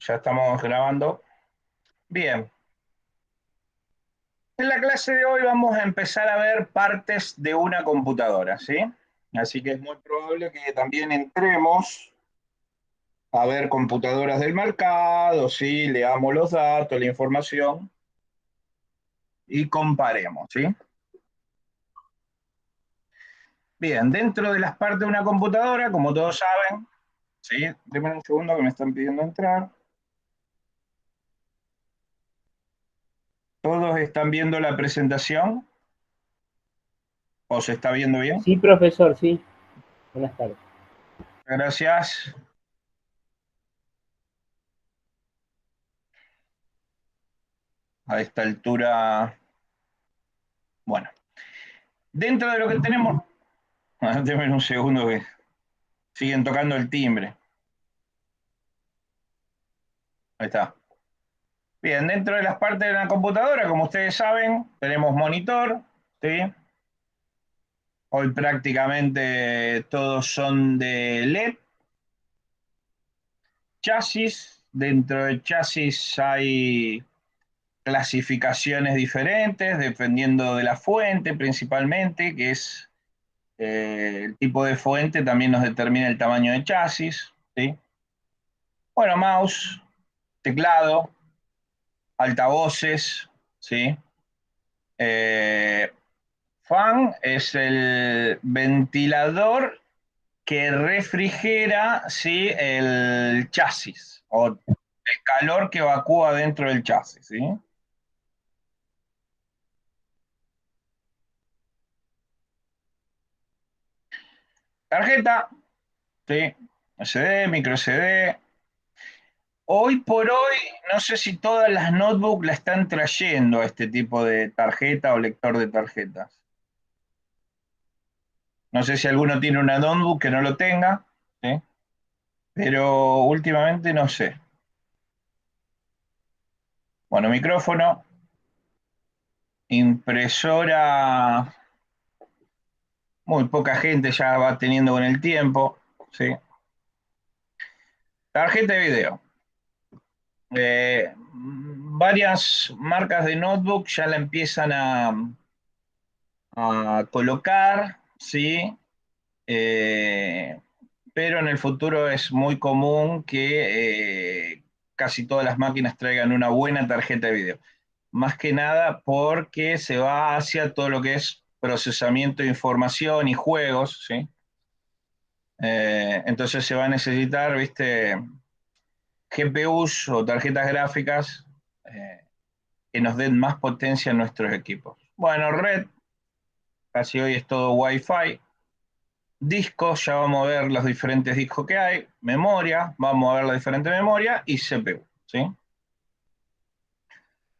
Ya estamos grabando. Bien, en la clase de hoy vamos a empezar a ver partes de una computadora, ¿sí? Así que es muy probable que también entremos a ver computadoras del mercado, ¿sí? Leamos los datos, la información y comparemos, ¿sí? Bien, dentro de las partes de una computadora, como todos saben, ¿sí? Denme un segundo que me están pidiendo entrar. ¿Todos están viendo la presentación? ¿O se está viendo bien? Sí, profesor, sí. Buenas tardes. Gracias. A esta altura, bueno. Dentro de lo que tenemos, déjenme un segundo que siguen tocando el timbre. Ahí está. Bien, dentro de las partes de la computadora, como ustedes saben, tenemos monitor, ¿sí? Hoy prácticamente todos son de LED, chasis. Dentro del chasis hay clasificaciones diferentes, dependiendo de la fuente principalmente, que es el tipo de fuente también nos determina el tamaño de chasis, ¿sí? Bueno, mouse, teclado, altavoces, ¿sí? Eh, fan es el ventilador que refrigera, ¿sí? El chasis o el calor que evacúa dentro del chasis, ¿sí? Tarjeta, ¿sí? SD, micro SD. Hoy por hoy, no sé si todas las notebooks la están trayendo a este tipo de tarjeta o lector de tarjetas. No sé si alguno tiene una notebook que no lo tenga, ¿sí? Pero últimamente no sé. Bueno, micrófono, impresora, muy poca gente ya va teniendo con el tiempo, ¿sí? Tarjeta de video. Varias marcas de notebook ya la empiezan a colocar, ¿sí? Eh, pero en el futuro es muy común que casi todas las máquinas traigan una buena tarjeta de video. Más que nada porque se va hacia todo lo que es procesamiento de información y juegos, ¿sí? Entonces se va a necesitar, ¿viste? GPUs o tarjetas gráficas eh, que nos den más potencia en nuestros equipos. Bueno, red, casi hoy es todo Wi-Fi. Discos, ya vamos a ver los diferentes discos que hay. Memoria, vamos a ver la diferente memoria. Y CPU, ¿sí?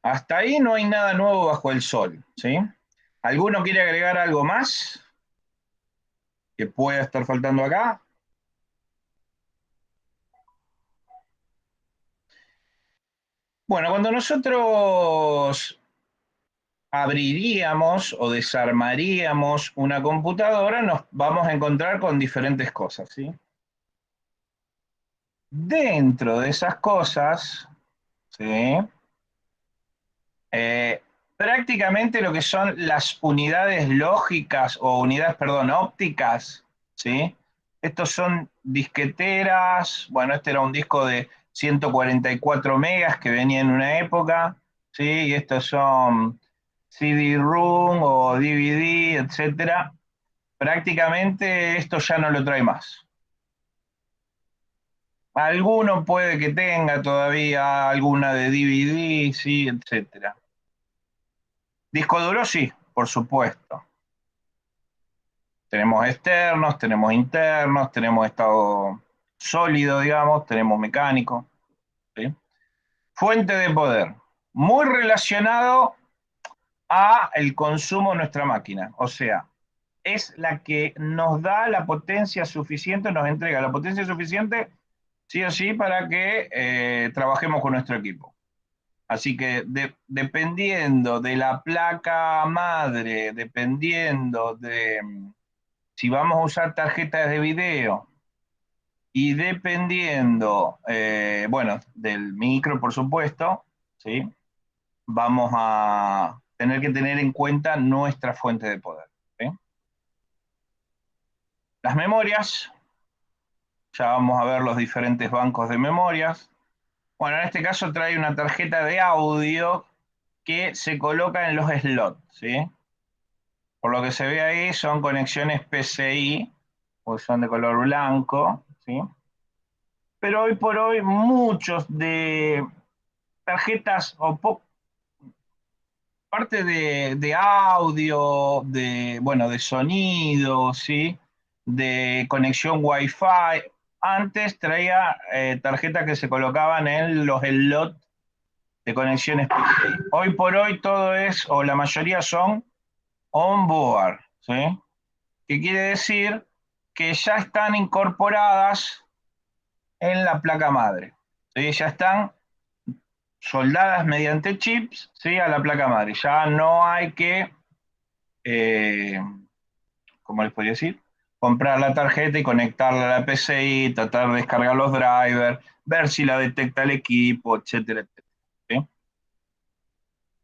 Hasta ahí no hay nada nuevo bajo el sol, ¿sí? ¿Alguno quiere agregar algo más que pueda estar faltando acá? Bueno, cuando nosotros abriríamos o desarmaríamos una computadora, nos vamos a encontrar con diferentes cosas, ¿sí? Dentro de esas cosas, ¿sí? Eh, prácticamente lo que son las unidades lógicas o unidades, perdón, ópticas, ¿sí? Estos son disqueteras, bueno, este era un disco de 144 megas que venía en una época, ¿sí? Y estos son CD-ROOM o DVD, etcétera. Prácticamente esto ya no lo trae más. Alguno puede que tenga todavía alguna de DVD, sí, etcétera. Disco duro, sí, por supuesto. Tenemos externos, tenemos internos, tenemos estado sólido, digamos, tenemos mecánico, ¿sí? Fuente de poder, muy relacionado a el consumo de nuestra máquina, o sea, es la que nos da la potencia suficiente, nos entrega la potencia suficiente, sí o sí, para que trabajemos con nuestro equipo. Así que dependiendo de la placa madre, dependiendo de si vamos a usar tarjetas de video y dependiendo, bueno, del micro, por supuesto, ¿sí? Vamos a tener que tener en cuenta nuestra fuente de poder, ¿sí? Las memorias, ya vamos a ver los diferentes bancos de memorias. Bueno, en este caso trae una tarjeta de audio que se coloca en los slots, ¿sí? Por lo que se ve ahí son conexiones PCI, pues son de color blanco, ¿sí? Pero hoy por hoy muchos de tarjetas o parte de audio, de, bueno, de sonido, ¿sí? De conexión Wi-Fi. Antes traía tarjetas que se colocaban en los slots de conexiones PCI. Hoy por hoy todo es, o la mayoría son on-board, ¿sí? Que quiere decir que ya están incorporadas en la placa madre, ¿sí? Ya están soldadas mediante chips, ¿sí? A la placa madre. Ya no hay que, eh, ¿cómo les podría decir? Comprar la tarjeta y conectarla a la PCI, tratar de descargar los drivers, ver si la detecta el equipo, etcétera, etcétera, ¿sí?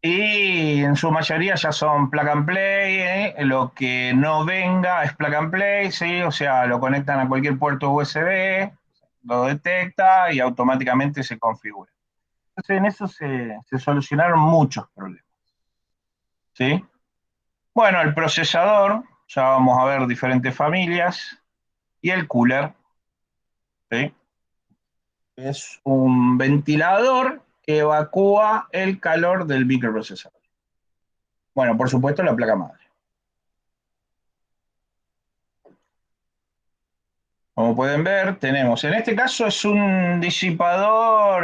Y en su mayoría ya son plug and play, ¿eh? Lo que no venga es plug and play, ¿sí? O sea, lo conectan a cualquier puerto USB, lo detecta y automáticamente se configura. Entonces en eso se solucionaron muchos problemas, ¿sí? Bueno, el procesador, ya vamos a ver diferentes familias, y el cooler, ¿sí? Es un ventilador que evacúa el calor del microprocesador. Bueno, por supuesto la placa madre. Como pueden ver, tenemos, en este caso es un disipador,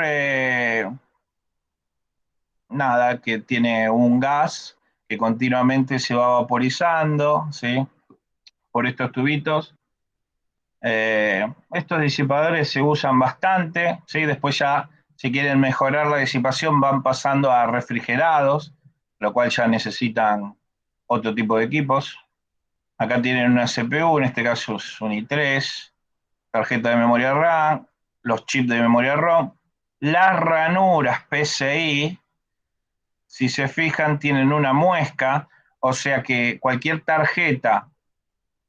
nada, que tiene un gas que continuamente se va vaporizando, ¿sí? Por estos tubitos. Estos disipadores se usan bastante, ¿sí? Después ya, si quieren mejorar la disipación, van pasando a refrigerados, lo cual ya necesitan otro tipo de equipos. Acá tienen una CPU, en este caso es un i3, tarjeta de memoria RAM, los chips de memoria ROM, las ranuras PCI, si se fijan, tienen una muesca, o sea que cualquier tarjeta,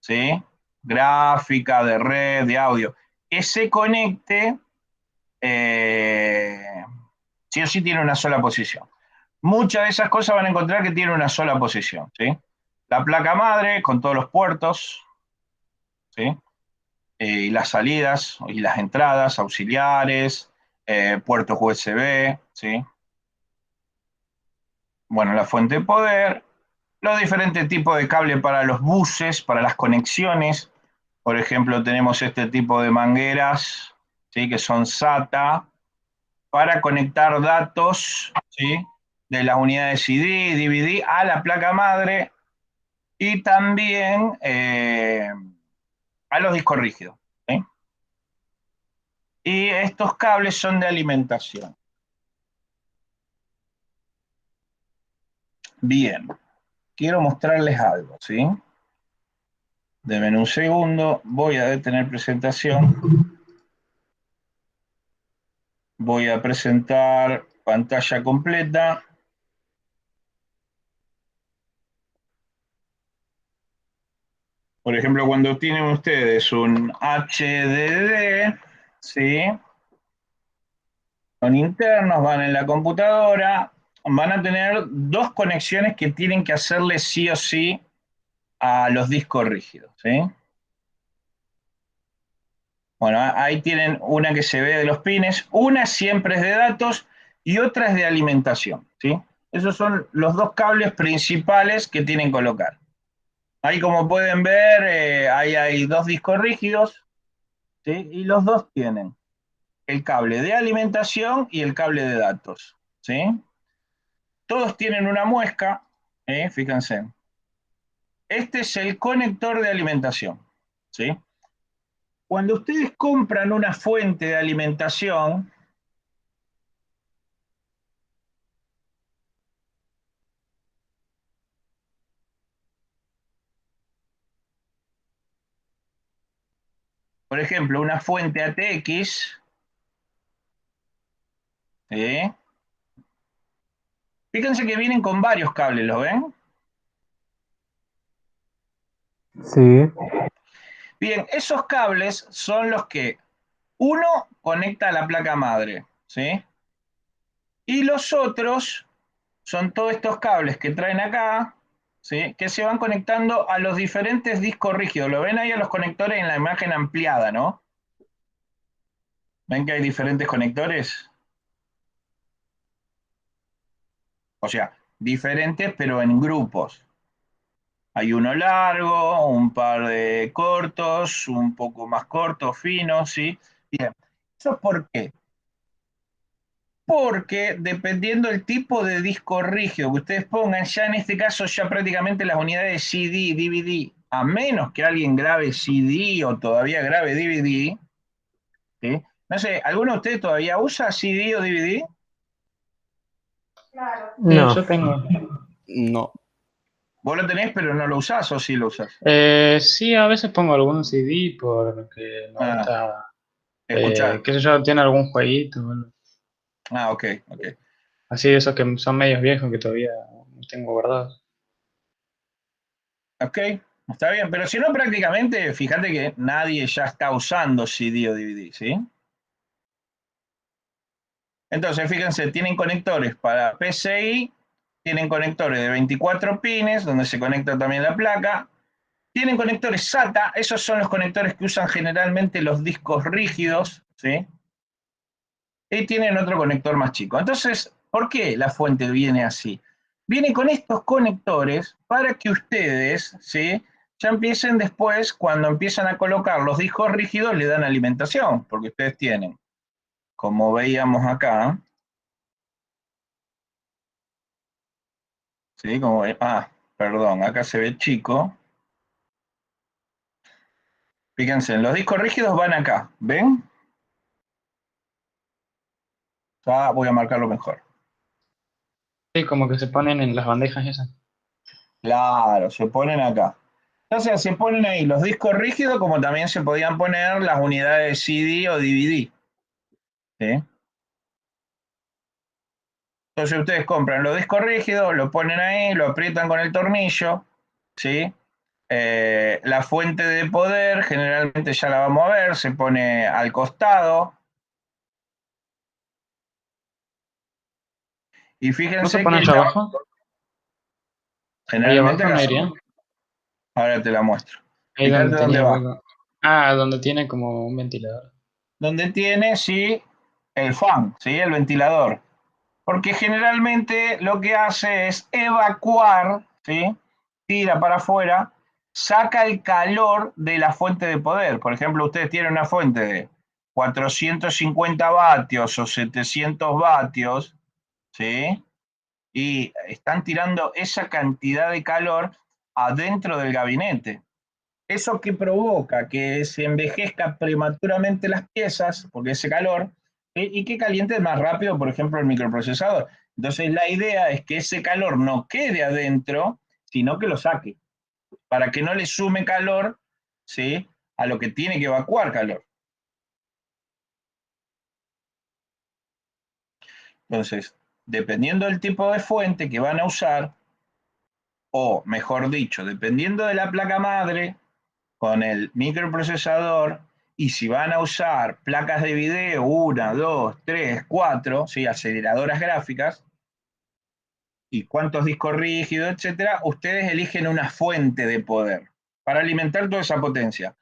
¿sí? Gráfica, de red, de audio, que se conecte, eh, sí o sí tiene una sola posición. Muchas de esas cosas van a encontrar que tienen una sola posición, ¿sí? La placa madre con todos los puertos, ¿sí? Y las salidas y las entradas auxiliares, puertos USB, ¿sí? Bueno, la fuente de poder, los diferentes tipos de cable para los buses, para las conexiones. Por ejemplo, tenemos este tipo de mangueras, ¿sí? Que son SATA, para conectar datos, ¿sí? De las unidades CD, DVD a la placa madre y también a los discos rígidos, ¿sí? Y estos cables son de alimentación. Bien, quiero mostrarles algo, ¿sí? Denme un segundo, voy a detener presentación, voy a presentar pantalla completa. Por ejemplo, cuando tienen ustedes un HDD, ¿sí? Son internos, van en la computadora, van a tener dos conexiones que tienen que hacerle sí o sí a los discos rígidos, ¿sí? Bueno, ahí tienen una que se ve de los pines, una siempre es de datos y otra es de alimentación, ¿sí? Esos son los dos cables principales que tienen que colocar. Ahí como pueden ver, ahí hay dos discos rígidos, ¿sí? Y los dos tienen el cable de alimentación y el cable de datos, ¿sí? Todos tienen una muesca, fíjense. Este es el conector de alimentación, ¿sí? Cuando ustedes compran una fuente de alimentación, por ejemplo, una fuente ATX, ¿sí? Fíjense que vienen con varios cables, ¿lo ven? Sí. Bien, esos cables son los que uno conecta a la placa madre, ¿sí? Y los otros son todos estos cables que traen acá, ¿sí? Que se van conectando a los diferentes discos rígidos. Lo ven ahí a los conectores en la imagen ampliada, ¿no? ¿Ven que hay diferentes conectores? O sea, diferentes pero en grupos. Hay uno largo, un par de cortos, un poco más cortos, finos, ¿sí? Bien. ¿Eso por qué? Porque dependiendo del tipo de disco rígido que ustedes pongan, ya en este caso ya prácticamente las unidades CD, DVD, a menos que alguien grabe CD o todavía grabe DVD, ¿sí? No sé, ¿alguno de ustedes todavía usa CD o DVD? No. Yo tengo. No. Vos lo tenés pero no lo usás o sí lo usás. Sí, a veces pongo algún CD porque me Ah, gusta, escuchar. qué sé yo, tiene algún jueguito, bueno, Ah, ok, ok. así de esos que son medios viejos que todavía no tengo guardados. Ok, está bien, pero si no prácticamente, fíjate que nadie ya está usando CD o DVD, ¿sí? Entonces, fíjense, tienen conectores para PCI, tienen conectores de 24 pines, donde se conecta también la placa, tienen conectores SATA, esos son los conectores que usan generalmente los discos rígidos, ¿sí? Y tienen otro conector más chico. Entonces, ¿por qué la fuente viene así? Viene con estos conectores para que ustedes, ¿sí? Ya empiecen después, cuando empiezan a colocar los discos rígidos, le dan alimentación, porque ustedes tienen, como veíamos acá, ¿sí? Perdón, acá se ve chico. Fíjense, los discos rígidos van acá, ¿ven? Ya voy a marcarlo mejor. Sí, como que se ponen en las bandejas esas. Claro, se ponen acá. Entonces se ponen ahí los discos rígidos como también se podían poner las unidades CD o DVD, ¿sí? Entonces ustedes compran los discos rígidos, lo ponen ahí, lo aprietan con el tornillo, ¿sí? La fuente de poder generalmente ya la vamos a ver, se pone al costado. Y ¿No se fíjense pone que allá abajo? Ahí generalmente abajo acá no se iría. pone. Ahora te la muestro. Ahí Fíjate donde dónde tenía el va. hueco. Ah, donde tiene como un ventilador. Donde tiene, sí, el fan, ¿sí? El ventilador. Porque generalmente lo que hace es evacuar, ¿sí? Tira para afuera, saca el calor de la fuente de poder. Por ejemplo, ustedes tienen una fuente de 450 vatios o 700 vatios, ¿sí? Y están tirando esa cantidad de calor adentro del gabinete. ¿Eso que provoca? Que se envejezca prematuramente las piezas, porque ese calor, y que caliente más rápido, por ejemplo, el microprocesador. Entonces la idea es que ese calor no quede adentro, sino que lo saque, para que no le sume calor, ¿sí? A lo que tiene que evacuar calor. Entonces, dependiendo del tipo de fuente que van a usar, o mejor dicho, dependiendo de la placa madre, con el microprocesador, y si van a usar placas de video, una, dos, tres, cuatro, ¿sí? Aceleradoras gráficas, y cuántos discos rígidos, etcétera, ustedes eligen una fuente de poder para alimentar toda esa potencia.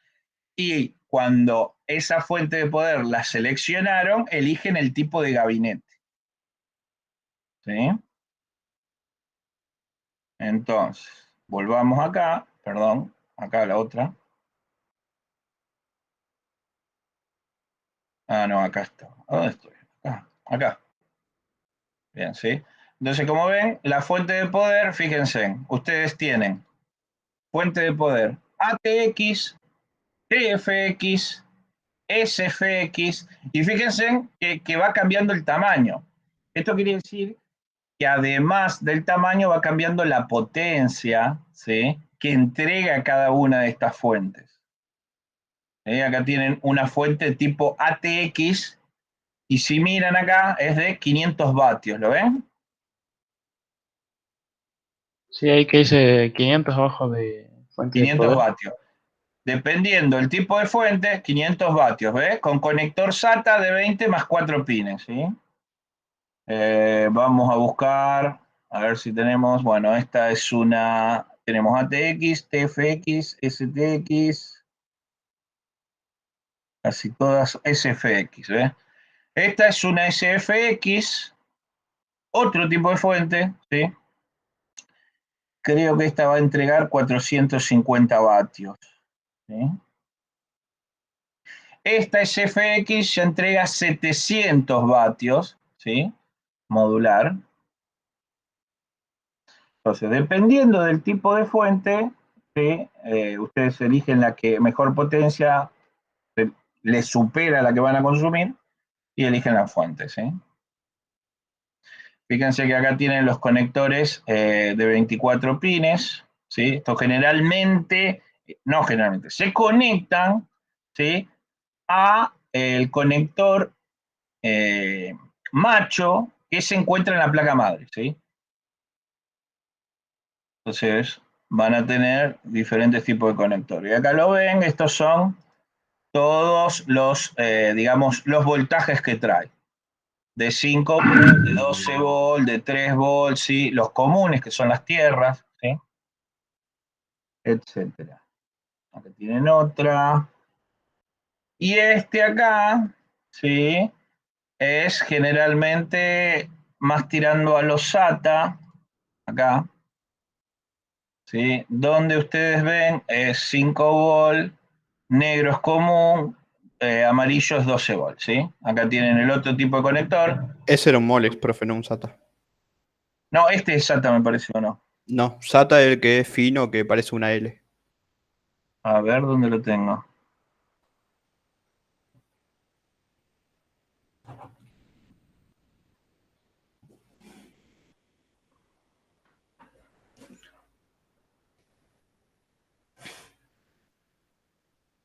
Y cuando esa fuente de poder la seleccionaron, eligen el tipo de gabinete. ¿Sí? Entonces, volvamos acá, perdón, acá la otra. Ah, no, acá está. ¿Dónde estoy? Acá. Bien, ¿sí? Entonces, como ven, la fuente de poder, fíjense, ustedes tienen fuente de poder ATX, TFX, SFX, y fíjense que va cambiando el tamaño. Esto quiere decir que además del tamaño va cambiando la potencia, ¿sí? Que entrega cada una de estas fuentes. Acá tienen una fuente tipo ATX, y si miran acá, es de 500 vatios, ¿lo ven? Sí, ahí que dice 500 abajo de fuente de 500 poder. vatios. Dependiendo del tipo de fuente, 500 vatios, ¿ves? Con conector SATA de 20 más 4 pines, ¿sí? Vamos a buscar, a ver si tenemos, bueno, esta es una, tenemos ATX, TFX, STX, casi todas SFX, ¿ves? Esta es una SFX, otro tipo de fuente, ¿sí? Creo que esta va a entregar 450 vatios, ¿sí? Esta SFX ya entrega 700 vatios, ¿sí? Modular. Entonces, dependiendo del tipo de fuente, ¿sí? Ustedes eligen la que mejor potencia les supera la que van a consumir y eligen la fuente, ¿sí? Fíjense que acá tienen los conectores de 24 pines, ¿sí? Esto generalmente, no generalmente, se conectan, ¿sí? A el conector eh, macho que se encuentra en la placa madre, ¿sí? Entonces van a tener diferentes tipos de conectores. Y acá lo ven, estos son todos los, digamos, los voltajes que trae. De 5 volts, de 12 volts, de 3 volts, ¿sí? Los comunes, que son las tierras, ¿sí? Etcétera. Acá tienen otra. Y este acá, ¿sí? Es generalmente más tirando a los SATA, acá, ¿sí? Donde ustedes ven es 5 volt, negro es común, amarillo es 12 volt, ¿sí? Acá tienen el otro tipo de conector. Ese era un Molex, profe, no un SATA. No, este es SATA, me pareció, ¿no? No, SATA es el que es fino, que parece una L. A ver, ¿dónde lo tengo?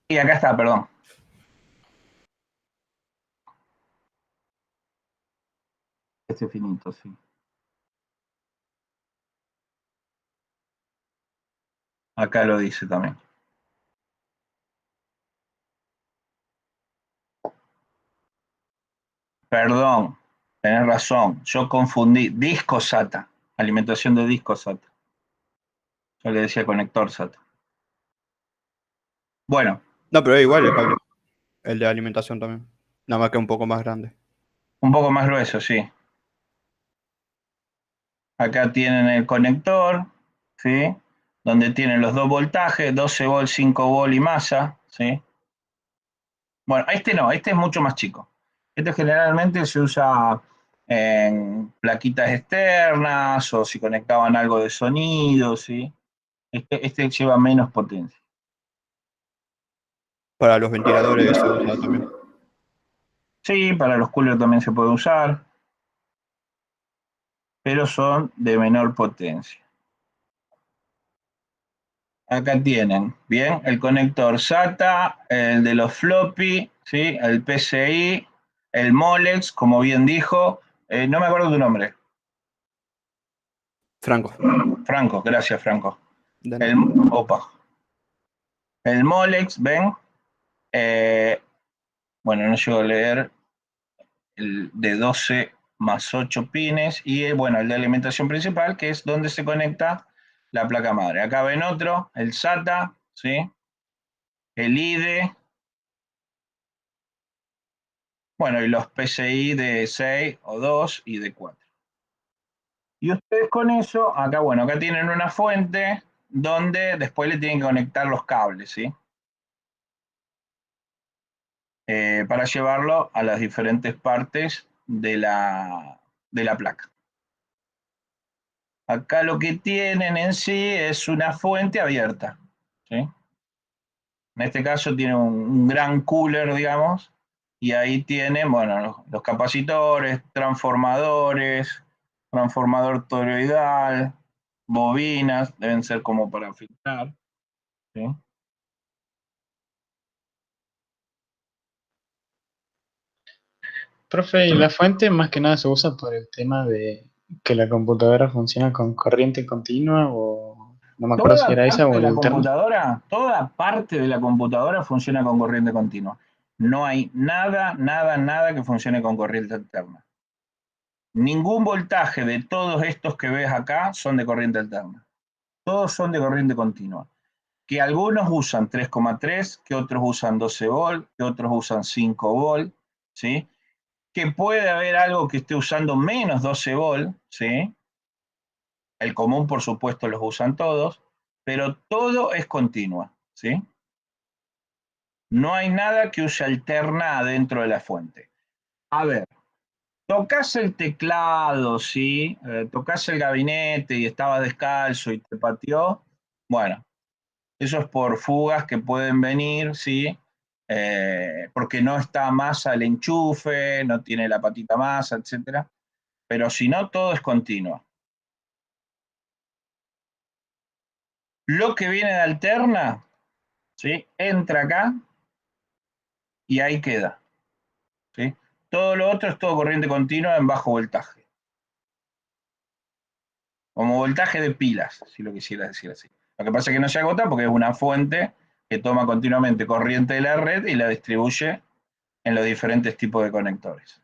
Y acá está, perdón. Este finito, sí. Acá lo dice también. Perdón, tenés razón. Yo confundí. Disco SATA. Alimentación de disco SATA. Yo le decía conector SATA. Bueno, No, pero es igual el cable. El de alimentación también. Nada más que un poco más grande. un poco más grueso, sí. Acá tienen el conector, ¿sí? Donde tienen los dos voltajes, 12 volt, 5 volt y masa, ¿sí? Bueno, este no, este es mucho más chico. Este generalmente se usa en plaquitas externas o si conectaban algo de sonido, ¿sí? Este lleva menos potencia. Para los ventiladores se usa también. Sí, para los coolers también se puede usar, pero son de menor potencia. Acá tienen, bien, el conector SATA, el de los floppy, ¿sí? El PCI, el Molex, como bien dijo, no me acuerdo tu nombre. Franco. Franco, gracias Franco. De El, nada. opa. El Molex, ven, eh, bueno, no llego a leer, el de 12 más 8 pines, y bueno, el de alimentación principal, que es donde se conecta la placa madre. Acá ven otro, el SATA, ¿sí? El IDE, bueno, y los PCI de 6 o 2 y de 4. Y ustedes con eso, acá, bueno, acá tienen una fuente donde después le tienen que conectar los cables, ¿sí? Para llevarlo a las diferentes partes de la placa. Acá lo que tienen en sí es una fuente abierta, ¿sí? En este caso tiene un gran cooler, digamos, y ahí tienen, bueno, los capacitores, transformadores, transformador toroidal, bobinas, deben ser como para filtrar, ¿sí? Profe, y la fuente más que nada se usa por el tema de que la computadora funciona con corriente continua o no me acuerdo si Toda era esa parte o de la la alterna. computadora, toda parte de la computadora funciona con corriente continua. No hay nada, nada, nada que funcione con corriente alterna. Ningún voltaje de todos estos que ves acá son de corriente alterna. Todos son de corriente continua. Que algunos usan 3,3, que otros usan 12 volt, que otros usan 5 volt, ¿sí? Que puede haber algo que esté usando menos 12 volt, ¿sí? El común, por supuesto, los usan todos, pero todo es continua, ¿sí? No hay nada que use alterna adentro de la fuente. A ver, tocas el teclado, ¿sí? Tocas el gabinete y estabas descalzo y te pateó. Bueno, eso es por fugas que pueden venir, ¿sí? Porque no está más al enchufe, no tiene la patita más, etcétera. Pero si no, todo es continuo. Lo que viene de alterna, ¿sí? Entra acá y ahí queda, ¿sí? Todo lo otro es todo corriente continua en bajo voltaje. Como voltaje de pilas, si lo quisieras decir así. Lo que pasa es que no se agota porque es una fuente que toma continuamente corriente de la red y la distribuye en los diferentes tipos de conectores,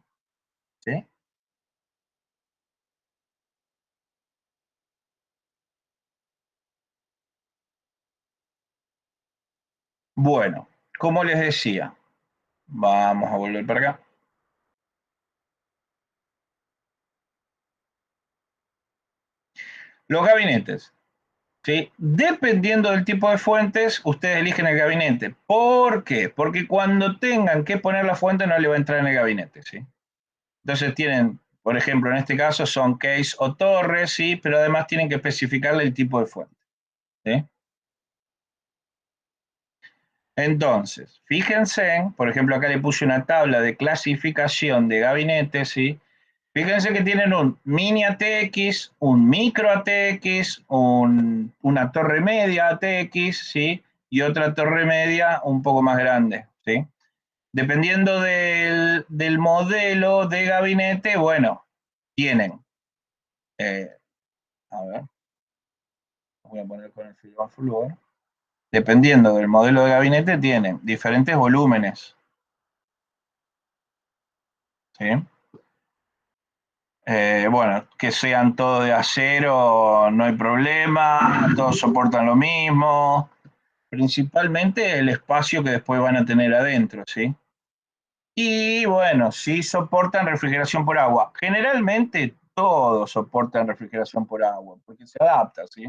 ¿sí? Bueno, como les decía, vamos a volver para acá. Los gabinetes, ¿sí? Dependiendo del tipo de fuentes, ustedes eligen el gabinete. ¿Por qué? Porque cuando tengan que poner la fuente no le va a entrar en el gabinete, ¿sí? Entonces tienen, por ejemplo, en este caso son case o torres, ¿sí? Pero además tienen que especificarle el tipo de fuente, ¿sí? Entonces, fíjense, por ejemplo, acá le puse una tabla de clasificación de gabinetes, ¿sí? Fíjense que tienen un mini ATX, un micro ATX, una torre media ATX, ¿sí? Y otra torre media un poco más grande, ¿sí? Dependiendo del modelo de gabinete, bueno, tienen, eh, a ver, voy a poner con el Filban Fulgor. Dependiendo del modelo de gabinete, tienen diferentes volúmenes, ¿sí? Bueno, que sean todos de acero, no hay problema, todos soportan lo mismo, principalmente el espacio que después van a tener adentro, ¿sí? Y bueno, sí soportan refrigeración por agua. Generalmente todos soportan refrigeración por agua, porque se adapta, ¿sí?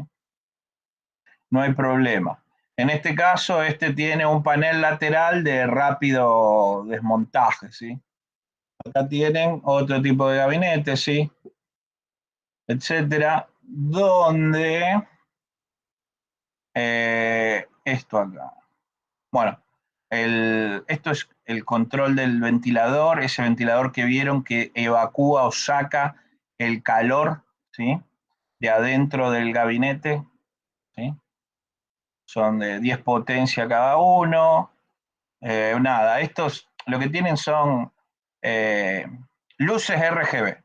No hay problema. En este caso, este tiene un panel lateral de rápido desmontaje, ¿sí? Acá tienen otro tipo de gabinete, ¿sí? Etcétera, donde esto acá. Bueno, esto es el control del ventilador, ese ventilador que vieron que evacúa o saca el calor, ¿sí? De adentro del gabinete, ¿sí? Son de 10 potencia cada uno. Nada, estos lo que tienen son eh, luces RGB.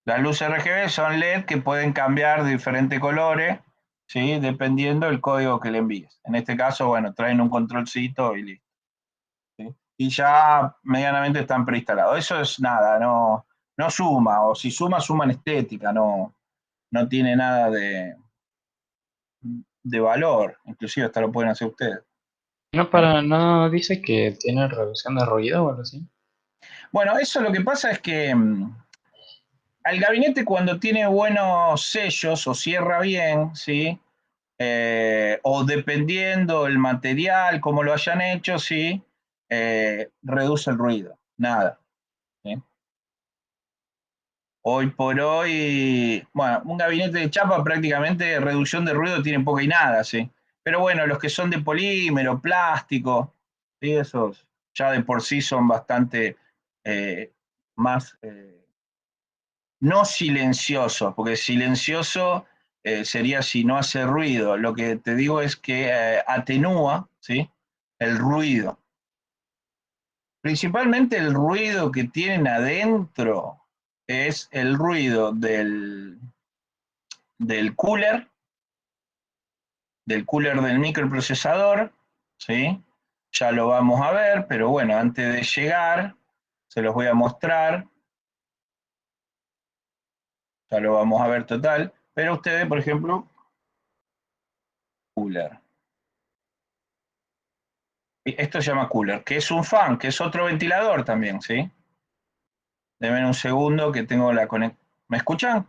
Las luces RGB son LED que pueden cambiar de diferentes colores, ¿sí? Dependiendo del código que le envíes. En este caso, bueno, traen un controlcito y listo, ¿sí? Y ya medianamente están preinstalados. Eso es nada, no, no suma, o si suma, suma en estética, no, no tiene nada de valor. Inclusive hasta lo pueden hacer ustedes. No dice que tiene reducción de ruido o algo así. Bueno, eso lo que pasa es que al gabinete cuando tiene buenos sellos o cierra bien, ¿sí? O dependiendo el material, como lo hayan hecho, sí, reduce el ruido, nada, ¿sí? Hoy por hoy, bueno, un gabinete de chapa prácticamente reducción de ruido tiene poca y nada, ¿sí? Pero bueno, los que son de polímero, plástico, ¿sí? Esos ya de por sí son bastante más, no silenciosos, porque silencioso sería si no hace ruido. Lo que te digo es que atenúa, ¿sí? El ruido. Principalmente el ruido que tienen adentro es el ruido del cooler, del microprocesador, ¿sí? Ya lo vamos a ver, pero bueno, antes de llegar, se los voy a mostrar. Ya lo vamos a ver total. Pero ustedes, por ejemplo, cooler. Y esto se llama cooler, que es un fan, que es otro ventilador también, ¿sí? Denme un segundo que tengo la conexión. ¿Me escuchan?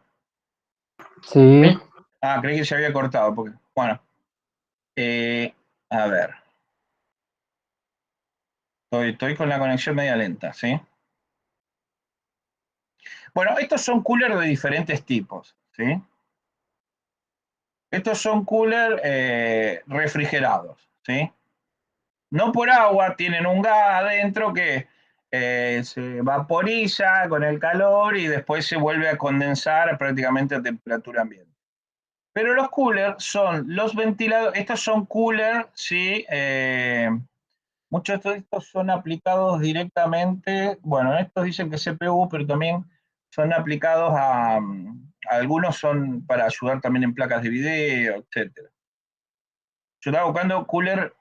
Sí, ¿Sí? Ah, creí que se había cortado. Porque, bueno, a ver. Estoy con la conexión media lenta, ¿sí? Bueno, estos son coolers de diferentes tipos, ¿sí? Estos son coolers refrigerados, ¿sí? No por agua, tienen un gas adentro que se vaporiza con el calor y después se vuelve a condensar prácticamente a temperatura ambiente. Pero los coolers son los ventiladores, estos son coolers, ¿sí? Muchos de estos son aplicados directamente, bueno, estos dicen que CPU, pero también son aplicados algunos son para ayudar también en placas de video, etcétera. Yo estaba buscando cooler,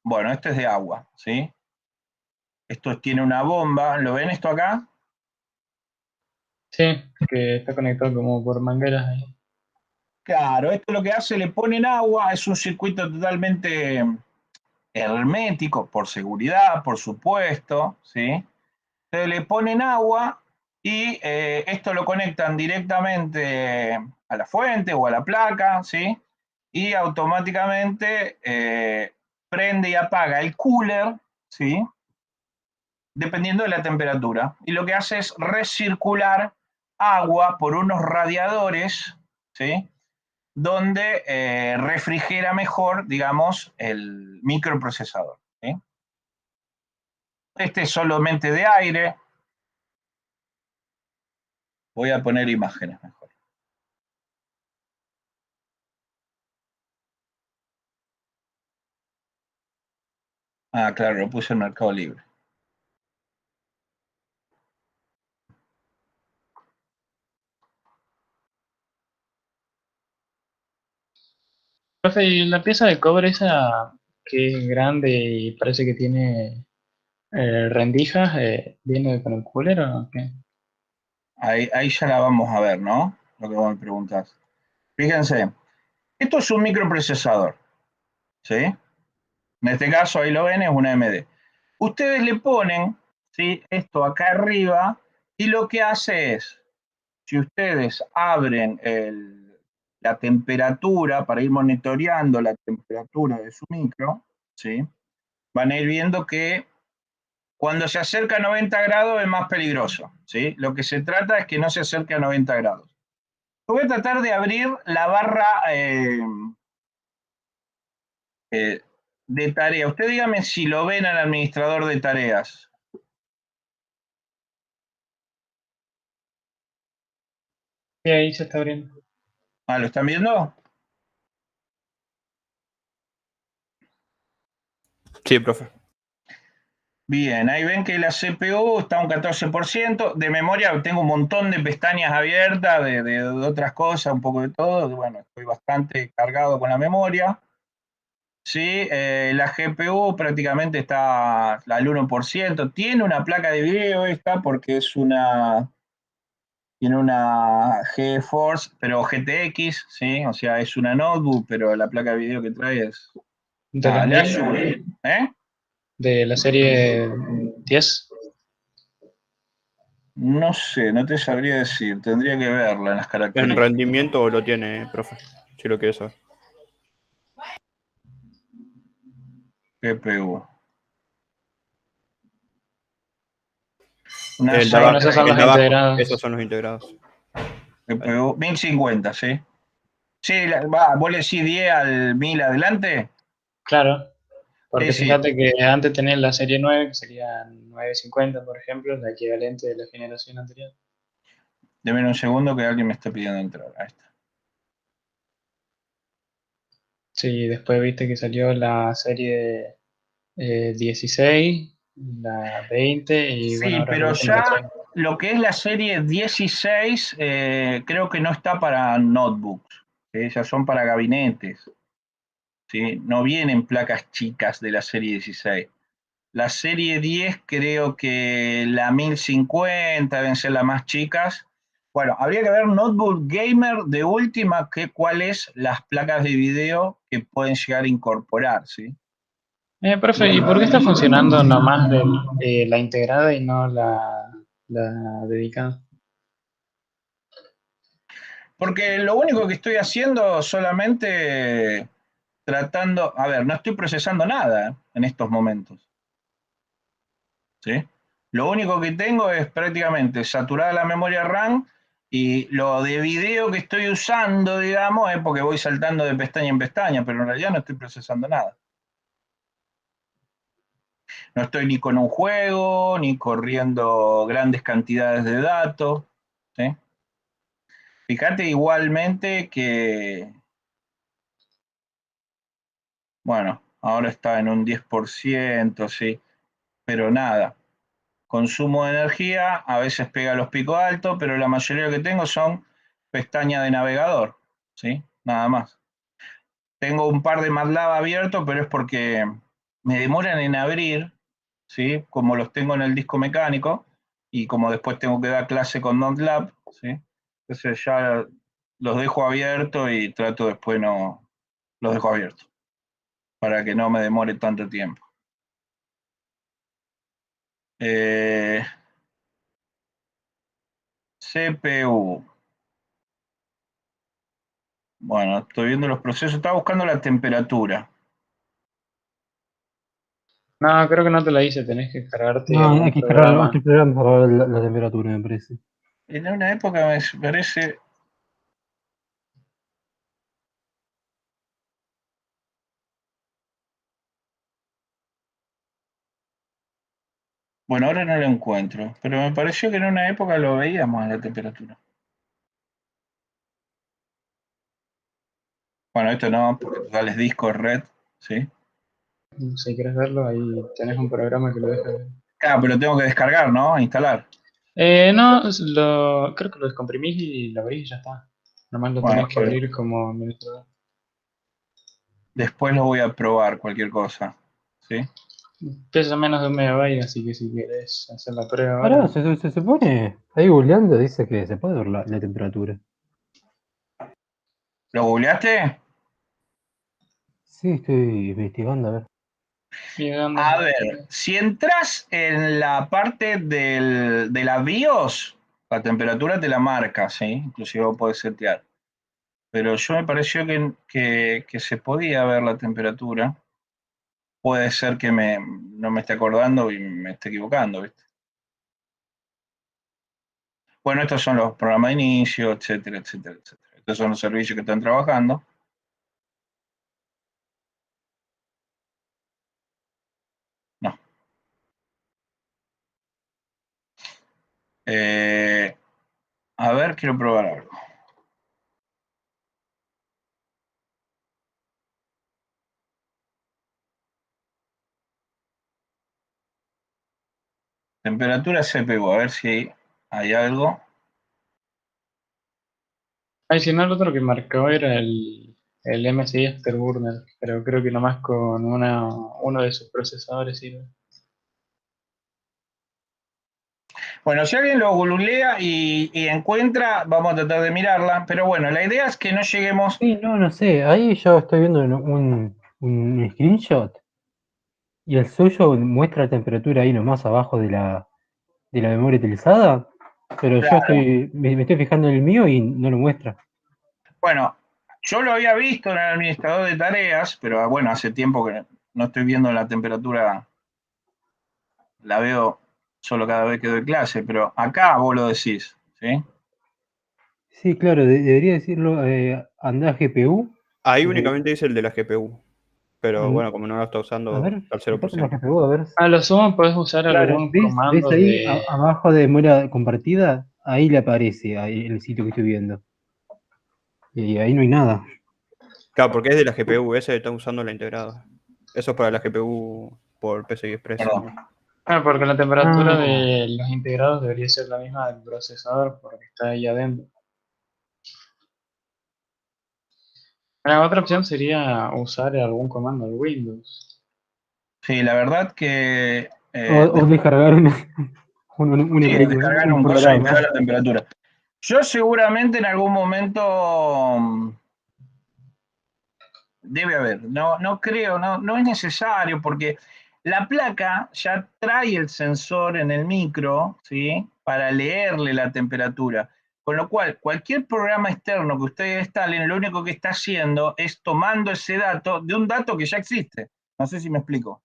bueno, este es de agua, ¿sí? Esto tiene una bomba, ¿lo ven esto acá? Sí, que está conectado como por mangueras ahí. Claro, esto lo que hace, le ponen agua, es un circuito totalmente hermético, por seguridad, por supuesto, ¿sí? Se le ponen agua y esto lo conectan directamente a la fuente o a la placa, ¿sí? Y automáticamente prende y apaga el cooler, ¿sí? Dependiendo de la temperatura. Y lo que hace es recircular agua por unos radiadores, ¿sí? Donde refrigera mejor, digamos, el microprocesador, ¿sí? Este es solamente de aire. Voy a poner imágenes mejor. Ah, claro, lo puse en Mercado Libre. Profe, ¿y la pieza de cobre esa que es grande y parece que tiene rendijas, viene con el cooler o qué? Ahí ya la vamos a ver, ¿no? Lo que vos me preguntás. Fíjense, esto es un microprocesador, ¿sí? En este caso, ahí lo ven, es una AMD. Ustedes le ponen, ¿sí? Esto acá arriba y lo que hace es, si ustedes abren la temperatura para ir monitoreando la temperatura de su micro, ¿sí? Van a ir viendo que cuando se acerca a 90 grados es más peligroso, ¿sí? Lo que se trata es que no se acerque a 90 grados. Voy a tratar de abrir la barra eh, de tarea. Usted dígame si lo ven al administrador de tareas. Sí, ahí se está abriendo. Ah, ¿lo están viendo? Sí, profe. Bien, ahí ven que la CPU está un 14%. De memoria tengo un montón de pestañas abiertas, de otras cosas, un poco de todo. Bueno, estoy bastante cargado con la memoria. Sí, la GPU prácticamente está al 1%. Tiene una placa de video esta porque tiene una GeForce, pero GTX, ¿sí? O sea, es una notebook, pero la placa de video que trae es... ¿De Ah, los le 10? ayuda. ¿Eh? ¿De la serie 10? No sé, no te sabría decir. Tendría que verla en las En características. rendimiento lo tiene, profe. Si lo quieres saber. GPU. Una El de Bueno, abajo, esos son el los de abajo. Esos integrados. son los integrados. Ahí. GPU 1050, ¿sí? Sí, ¿vos le decís 10 al 1000 adelante? Claro, Sí, porque sí. fíjate que antes tenés la serie 9, que sería 950, por ejemplo, la equivalente de la generación anterior. Deme un segundo que alguien me está pidiendo entrar. Ahí está. Sí, después viste que salió la serie 16, la 20 y bueno, Sí, ahora la pero última la ya 30. lo que es la serie 16, creo que no está para notebooks, ¿sí? Ya son para gabinetes, ¿sí? No vienen placas chicas de la serie 16. La serie 10 creo que la 1050 deben ser las más chicas. Bueno, habría que ver notebook gamer de última, que cuáles las placas de video que pueden llegar a incorporar, ¿sí? Profe, ¿y por qué está funcionando nomás la integrada y no la dedicada? Porque lo único que estoy haciendo solamente tratando, a ver, no estoy procesando nada en estos momentos, ¿sí? Lo único que tengo es prácticamente saturada la memoria RAM y lo de video que estoy usando, digamos, es porque voy saltando de pestaña en pestaña, pero en realidad no estoy procesando nada. No estoy ni con un juego, ni corriendo grandes cantidades de datos, ¿sí? Fíjate igualmente que, bueno, ahora está en un 10%, sí, pero nada. Consumo de energía, a veces pega los picos altos, pero la mayoría que tengo son pestañas de navegador, ¿sí? Nada más. Tengo un par de MATLAB abiertos, pero es porque me demoran en abrir, ¿sí? Como los tengo en el disco mecánico, y como después tengo que dar clase con MATLAB, ¿sí? Entonces ya los dejo abiertos y trato después no, los dejo abiertos, para que no me demore tanto tiempo. Eh, CPU. Bueno, estoy viendo los procesos, estaba buscando la temperatura. No, creo que no te la hice, tenés que cargarte No, hay algún que cargar programa. otro programa para ver la temperatura, me parece. En una época me parece... Bueno, ahora no lo encuentro, pero me pareció que en una época lo veíamos a la temperatura. Bueno, esto no, porque total es disco red, ¿sí? Si quieres verlo, ahí tenés un programa que lo deja ver. Claro, pero lo tengo que descargar, ¿no? Instalar. No, creo que lo descomprimís y lo abrís y ya está. Nomás lo Bueno, tenés que abrir como administrador. después lo voy a probar, cualquier cosa, ¿sí? Pesa menos de 1 megabyte, así que si querés hacer la prueba Ahora ahora. se supone, ahí googleando dice que se puede ver la temperatura. ¿Lo googleaste? Sí, estoy investigando, a ver. ¿Y dónde? A ver, si entras en la parte de la BIOS, la temperatura te la marca, ¿sí? Inclusive vos podés setear. Pero yo me pareció que se podía ver la temperatura. Puede ser que no me esté acordando y me esté equivocando, ¿viste? Bueno, estos son los programas de inicio, etcétera, etcétera, etcétera. Estos son los servicios que están trabajando. No. Eh, a ver, quiero probar algo. Temperatura CPU, a ver si hay algo. Ay, si no, el otro que marcó era el MSI Afterburner, pero creo que nomás con uno de sus procesadores sirve. Bueno, si alguien lo googlea y encuentra, vamos a tratar de mirarla. Pero bueno, la idea es que no lleguemos. Sí, no sé, ahí yo estoy viendo un screenshot y el suyo muestra la temperatura ahí nomás abajo de la memoria utilizada, pero yo Claro. me estoy fijando en el mío y no lo muestra. Bueno, yo lo había visto en el administrador de tareas, pero bueno, hace tiempo que no estoy viendo la temperatura, la veo solo cada vez que doy clase, pero acá vos lo decís, ¿sí? Sí, claro, debería decirlo, anda GPU. Ahí únicamente dice el de la GPU. Pero an- bueno, como no lo está a usando, ver, está al fíjate en la 0%. GPU, a ver. A lo sumo podés usar Claro, algún ¿ves comando ahí de... abajo de memoria compartida? Ahí le aparece, ahí, el sitio que estoy viendo. Y ahí no hay nada. Claro, porque es de la GPU, ese está usando la integrada. Eso es para la GPU por PCI Express. Perdón. Ah, porque la temperatura Ah. de los integrados debería ser la misma del procesador porque está ahí adentro. Bueno, otra opción sería usar algún comando de Windows. Sí, la verdad que O descargar sí, descargar un un coso y programa. mirar la temperatura. Yo seguramente en algún momento debe haber, no creo, no es necesario porque la placa ya trae el sensor en el micro, ¿sí? Para leerle la temperatura. Con lo cual, cualquier programa externo que ustedes instalen, lo único que está haciendo es tomando ese dato de un dato que ya existe. No sé si me explico.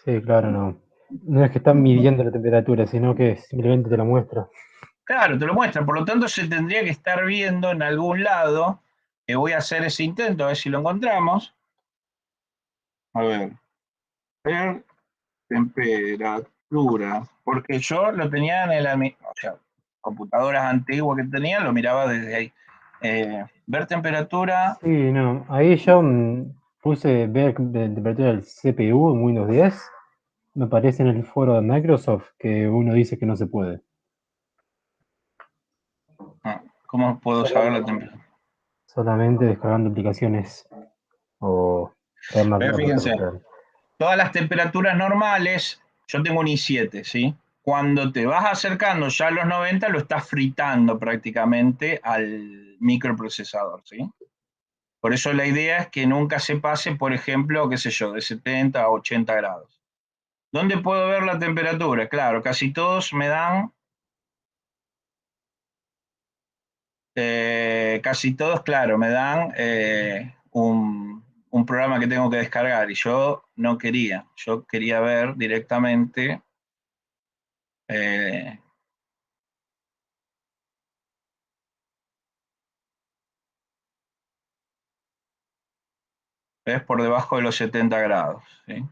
Sí, claro, no. No es que están midiendo la temperatura, sino que simplemente te la muestra. Claro, te lo muestra, por lo tanto se tendría que estar viendo en algún lado, que voy a hacer ese intento, a ver si lo encontramos. A ver temperatura, porque yo lo tenía o sea, computadoras antiguas que tenía, lo miraba desde ahí. Ver temperatura, Sí, no. Ahí yo puse ver la temperatura del CPU en Windows 10. Me aparece en el foro de Microsoft que uno dice que no se puede. ¿cómo puedo saber la temperatura? Solamente descargando aplicaciones o traerla a Fíjense, recorrer. todas las temperaturas normales, yo tengo un i7, ¿sí? Cuando te vas acercando ya a los 90, lo estás fritando prácticamente al microprocesador, ¿sí? Por eso la idea es que nunca se pase, por ejemplo, qué sé yo, de 70 a 80 grados. ¿Dónde puedo ver la temperatura? Claro, casi todos me dan, casi todos, claro, me dan un programa que tengo que descargar y yo no quería, yo quería ver directamente eh, es por debajo de los 70 grados, ¿sí?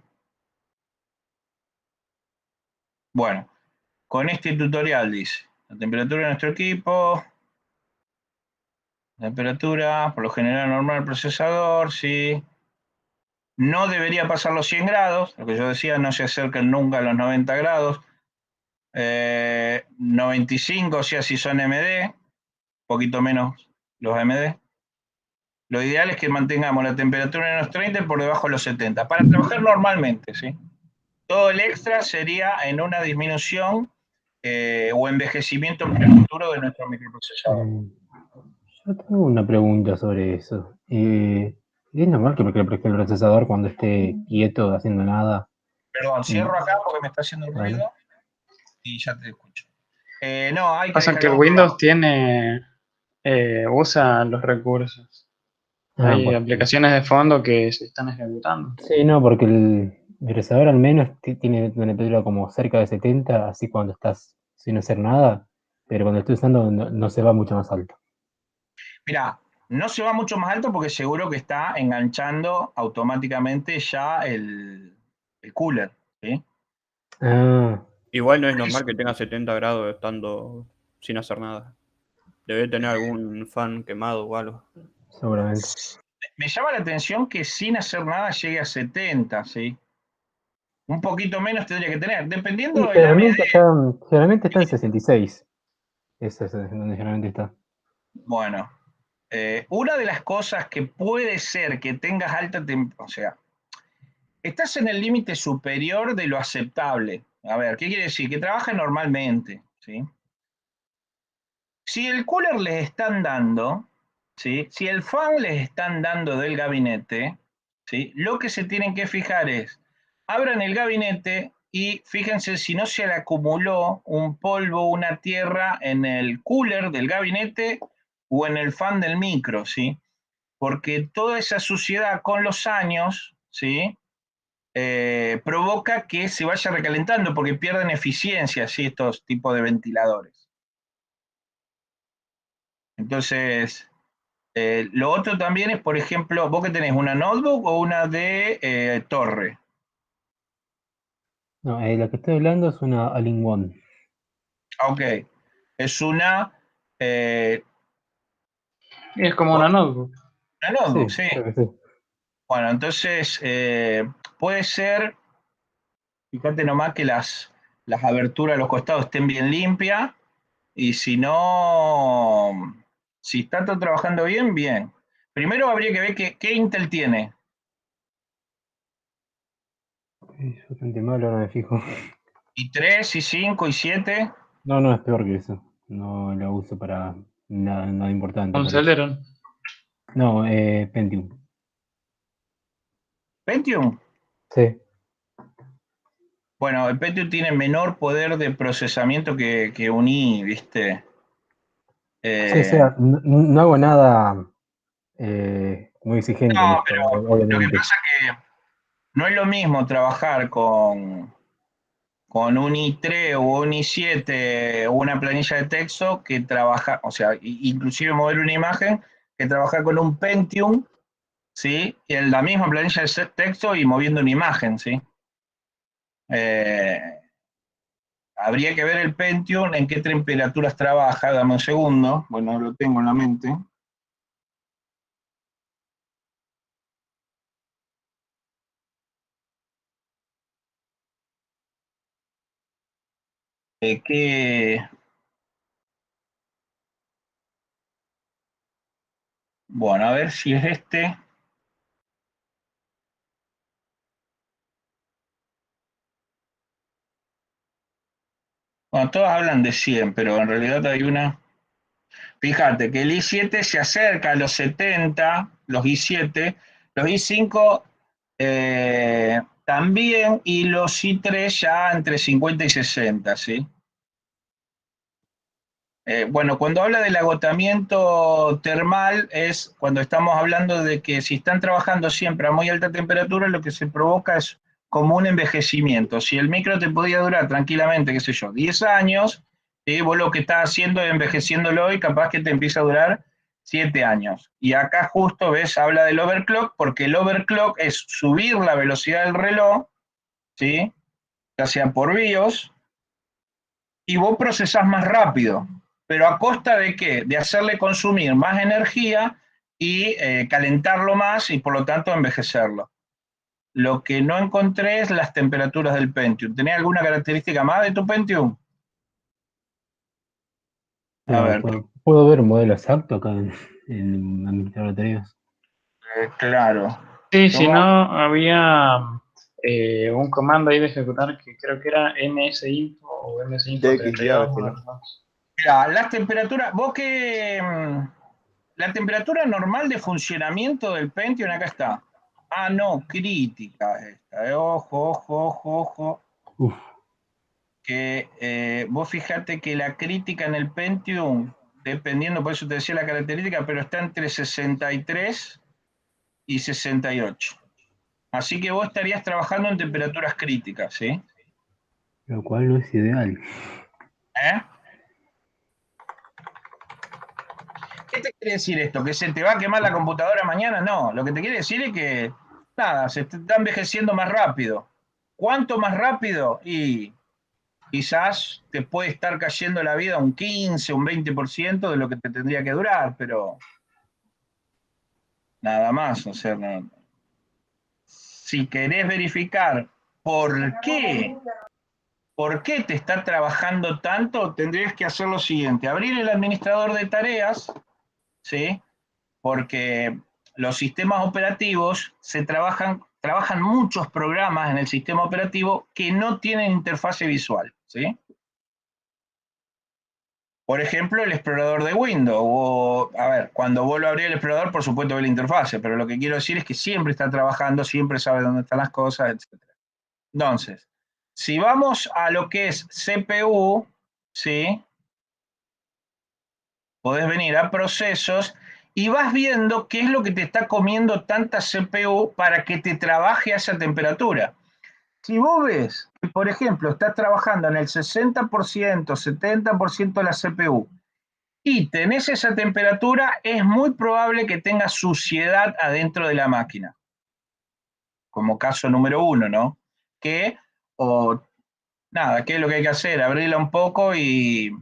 Bueno, con este tutorial dice, la temperatura de nuestro equipo, temperatura, por lo general normal del procesador, sí. No debería pasar los 100 grados, lo que yo decía, no se acercan nunca a los 90 grados. 95, o sea, si son MD, poquito menos los AMD. Lo ideal es que mantengamos la temperatura en los 30 por debajo de los 70, para trabajar normalmente, ¿sí? Todo el extra sería en una disminución o envejecimiento prematuro de nuestro microprocesador. Yo tengo una pregunta sobre eso. ¿Es normal que el procesador cuando esté quieto, haciendo nada? Perdón, cierro acá porque me está haciendo Vale. ruido y ya te escucho. No, hay que Pasa que descargar el un programa. Windows usa los recursos. Ah, Hay porque, aplicaciones de fondo que se están ejecutando. sí, no, porque el procesador al menos tiene una temperatura como cerca de 70, así cuando estás sin hacer nada, pero cuando estoy usando no se va mucho más alto. Mira, no se va mucho más alto porque seguro que está enganchando automáticamente ya el cooler, ¿sí? Ah, Igual no es normal que tenga 70 grados estando sin hacer nada. Debe tener algún fan quemado o algo. seguramente. Me llama la atención que sin hacer nada llegue a 70, ¿sí? Un poquito menos tendría que tener, dependiendo Y del AMD. generalmente está en 66. Eso es donde generalmente está. Bueno, una de las cosas que puede ser que tengas alta temperatura, o sea, estás en el límite superior de lo aceptable. A ver, ¿qué quiere decir? Que trabaja normalmente, ¿sí? Si el cooler les están dando, ¿sí? Si el fan les están dando del gabinete, ¿sí? Lo que se tienen que fijar es, abran el gabinete y fíjense si no se le acumuló un polvo, una tierra en el cooler del gabinete o en el fan del micro, ¿sí? Porque toda esa suciedad con los años, ¿sí? Provoca que se vaya recalentando porque pierden eficiencia, ¿sí? Estos tipos de ventiladores. Entonces, lo otro también es, por ejemplo, vos que tenés una notebook o una de torre. No, la que estoy hablando es una All-in-One. Ok, es eh, Y es como una notebook. una notebook, Sí, sí. creo que sí. Bueno, entonces, puede ser, fíjate nomás que las aberturas a los costados estén bien limpias, y si no, si está todo trabajando bien, bien. Primero habría que ver qué Intel tiene. Es bastante malo, ahora me fijo. ¿i3, i5, i7? No, es peor que eso. No lo uso para nada importante, Un parece. Celeron. No, Pentium. ¿Pentium? Sí. Bueno, el Pentium tiene menor poder de procesamiento que un i, ¿viste? Sí, o sea, no hago nada muy exigente en No, esto, pero lo que obviamente. pasa es que no es lo mismo trabajar con un i3 o un i7 o una planilla de texto que trabajar, o sea, inclusive mover una imagen, que trabajar con un Pentium, ¿sí? Y en la misma planilla de texto y moviendo una imagen, ¿sí? Eh, Habría que ver el Pentium en qué temperaturas trabaja, dame un segundo, bueno, lo tengo en la mente. Que, bueno, a ver si es este. Bueno, todos hablan de 100, pero en realidad hay una. Fíjate que el i7 se acerca a los 70, los i7, los i5 también, y los i3 ya entre 50 y 60, ¿sí? Bueno, cuando habla del agotamiento termal es cuando estamos hablando de que si están trabajando siempre a muy alta temperatura, lo que se provoca es como un envejecimiento. Si el micro te podía durar tranquilamente, qué sé yo, 10 años, vos lo que estás haciendo es envejeciéndolo y capaz que te empieza a durar 7 años. Y acá justo, ves, habla del overclock, porque el overclock es subir la velocidad del reloj, ¿sí? Ya sea por BIOS, y vos procesás más rápido, pero ¿a costa de qué? De hacerle consumir más energía y calentarlo más y por lo tanto envejecerlo. Lo que no encontré es las temperaturas del Pentium. ¿Tenés alguna característica más de tu Pentium? A No, ver, puedo ver un modelo exacto acá en administrador de tareas. claro. Sí, si no, ¿Cómo? había un comando ahí de ejecutar que creo que era nsinfo o nsinfo32. DXY, ¿no? ¿No? Mirá, las temperaturas, vos que la temperatura normal de funcionamiento del Pentium acá está. Ah, no, crítica esta. Ojo, ojo, ojo, ojo. Uf, Que vos fijate que la crítica en el Pentium, dependiendo, por eso te decía la característica, pero está entre 63 y 68. Así que vos estarías trabajando en temperaturas críticas, ¿sí? lo cual no es ideal. ¿Eh? ¿Qué te quiere decir esto? ¿Que se te va a quemar la computadora mañana? No, lo que te quiere decir es que, nada, se está envejeciendo más rápido. ¿Cuánto más rápido? Y quizás te puede estar cayendo la vida un 15, un 20% de lo que te tendría que durar, pero nada más. O sea, si querés verificar por qué te está trabajando tanto, tendrías que hacer lo siguiente: abrir el administrador de tareas, ¿sí? Porque los sistemas operativos trabajan muchos programas en el sistema operativo que no tienen interfase visual, ¿sí? Por ejemplo, el explorador de Windows. A ver, cuando vuelvo a abrir el explorador, por supuesto ve la interfase, pero lo que quiero decir es que siempre está trabajando, siempre sabe dónde están las cosas, etc. Entonces, si vamos a lo que es CPU, ¿sí? Podés venir a procesos y vas viendo qué es lo que te está comiendo tanta CPU para que te trabaje a esa temperatura. Si vos ves que, por ejemplo, estás trabajando en el 60%, 70% de la CPU y tenés esa temperatura, es muy probable que tengas suciedad adentro de la máquina. Como caso número uno, ¿no? Que, o nada, ¿qué es lo que hay que hacer? Abrirla un poco y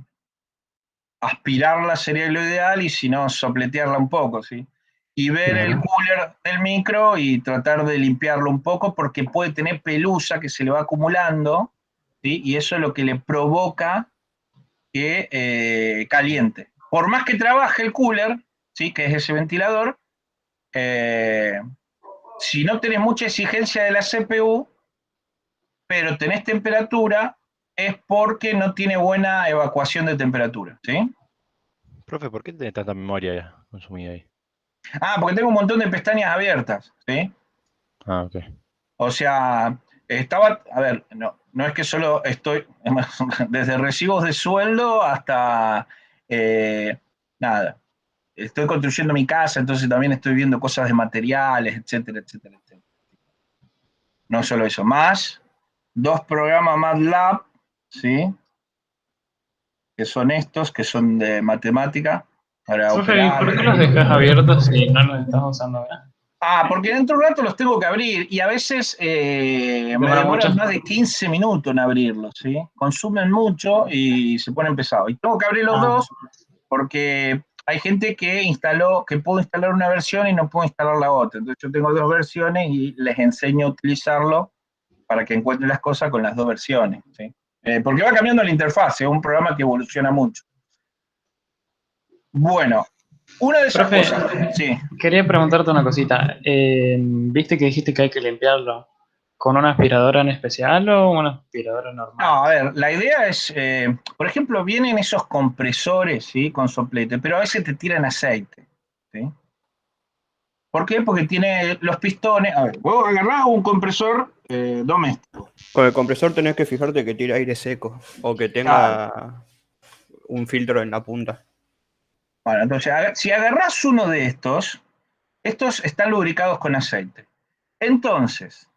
aspirarla sería lo ideal, y si no, sopletearla un poco, ¿sí? y ver el Claro. cooler del micro y tratar de limpiarlo un poco porque puede tener pelusa que se le va acumulando, ¿sí? Y eso es lo que le provoca que caliente. Por más que trabaje el cooler, ¿sí? Que es ese ventilador, eh, si no tenés mucha exigencia de la CPU, pero tenés temperatura, es porque no tiene buena evacuación de temperatura, ¿sí? Profe, ¿por qué tiene tanta memoria consumida ahí? Ah, porque tengo un montón de pestañas abiertas, ¿sí? Ah, ok. O sea, estaba, a ver, no es que solo estoy, desde recibos de sueldo hasta, nada, estoy construyendo mi casa, entonces también estoy viendo cosas de materiales, etcétera, etcétera, etcétera. No solo eso, más 2 programas MATLAB, ¿sí? Que son estos, que son de matemática, para Profe, ¿y operar. por qué los dejas abiertos si no los estás usando ahora? Ah, porque dentro de un rato los tengo que abrir y a veces me ¿Demora mucho? demoran más de 15 minutos en abrirlos, ¿sí? Consumen mucho y se ponen pesados. Y tengo que abrir los Ah, dos porque hay gente que instaló, que pudo instalar una versión y no pudo instalar la otra. Entonces yo tengo 2 versiones y les enseño a utilizarlo para que encuentren las cosas con las 2 versiones, ¿sí? Porque va cambiando la interfaz, es un programa que evoluciona mucho. Bueno, una de esas profe, cosas, sí. quería preguntarte una cosita. ¿Viste que dijiste que hay que limpiarlo con una aspiradora en especial o una aspiradora normal? No, a ver, la idea es, por ejemplo, vienen esos compresores, ¿sí? Con soplete, pero a veces te tiran aceite, ¿sí? ¿Por qué? Porque tiene los pistones. A ver, vos agarrás un compresor doméstico. Con el compresor tenés que fijarte que tire aire seco o que Claro. tenga un filtro en la punta. Bueno, entonces, si agarrás uno de estos están lubricados con aceite. Entonces,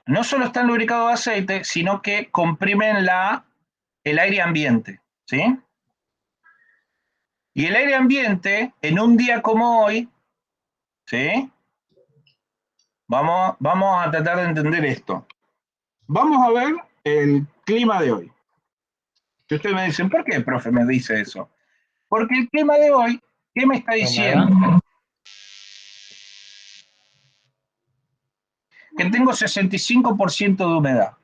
no solo están lubricados de aceite, sino que comprimen el aire ambiente, ¿sí? Y el aire ambiente, en un día como hoy, ¿sí? Vamos a tratar de entender esto. Vamos a ver el clima de hoy. Si ustedes me dicen, ¿por qué, profe, me dice eso? Porque el clima de hoy, ¿qué me está ¿La diciendo? humedad? Que tengo 65% de humedad.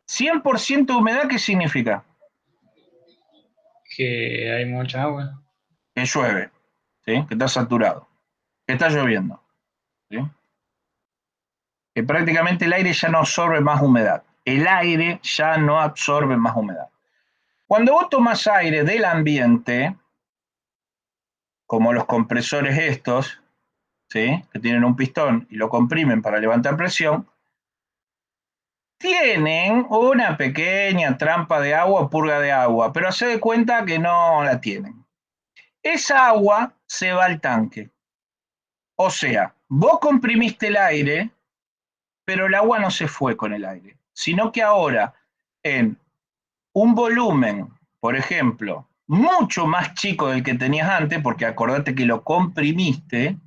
100% de humedad, ¿qué significa? Que hay mucha agua. Que llueve, ¿sí? Que está saturado, que está lloviendo, ¿sí? Que prácticamente el aire ya no absorbe más humedad. El aire ya no absorbe más humedad. Cuando vos tomás aire del ambiente, como los compresores estos, ¿sí? Que tienen un pistón y lo comprimen para levantar presión, tienen una pequeña trampa de agua o purga de agua, pero se de cuenta que no la tienen. Esa agua se va al tanque. O sea, vos comprimiste el aire, pero el agua no se fue con el aire, sino que ahora en un volumen, por ejemplo, mucho más chico del que tenías antes, porque acordate que lo comprimiste,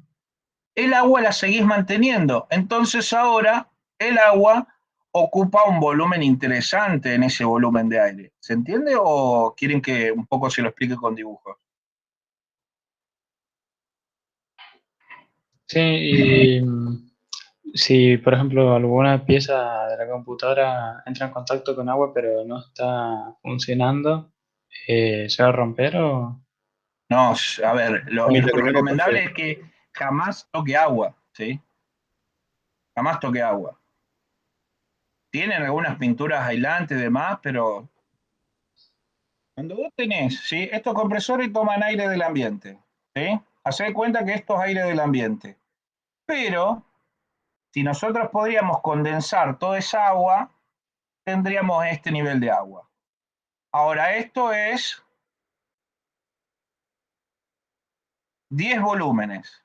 el agua la seguís manteniendo. Entonces ahora el agua ocupa un volumen interesante en ese volumen de aire. ¿Se entiende o quieren que un poco se lo explique con dibujos? Sí, y si por ejemplo alguna pieza de la computadora entra en contacto con agua pero no está funcionando, ¿se va a romper o...? No, a ver, Mientras lo que no le recomendable pase, es que jamás toque agua, ¿sí? Jamás toque agua. Tienen algunas pinturas aislantes y demás, pero cuando vos tenés, ¿sí? Estos compresores toman aire del ambiente, ¿sí? Haced cuenta que esto es aire del ambiente. Pero si nosotros podríamos condensar toda esa agua, tendríamos este nivel de agua. Ahora, esto es 10 volúmenes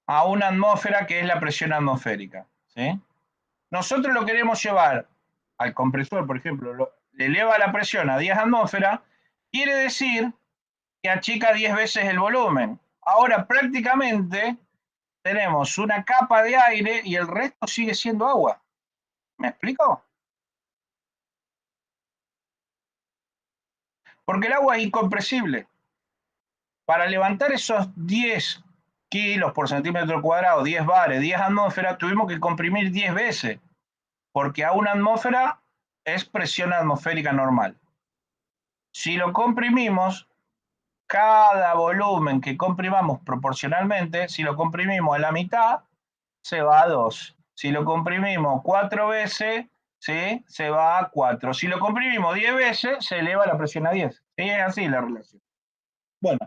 a una atmósfera que es la presión atmosférica, ¿sí? Nosotros lo queremos llevar al compresor, por ejemplo, le eleva la presión a 10 atmósferas, quiere decir que achica 10 veces el volumen. Ahora prácticamente tenemos una capa de aire y el resto sigue siendo agua. ¿Me explico? Porque el agua es incompresible. Para levantar esos 10 kilos por centímetro cuadrado, 10 bares, 10 atmósferas, tuvimos que comprimir 10 veces, porque a una atmósfera es presión atmosférica normal. Si lo comprimimos, cada volumen que comprimamos proporcionalmente, si lo comprimimos a la mitad, se va a 2. Si lo comprimimos 4 veces, ¿sí? Se va a 4. Si lo comprimimos 10 veces, se eleva la presión a 10. ¿Sí? Es así la relación. Bueno,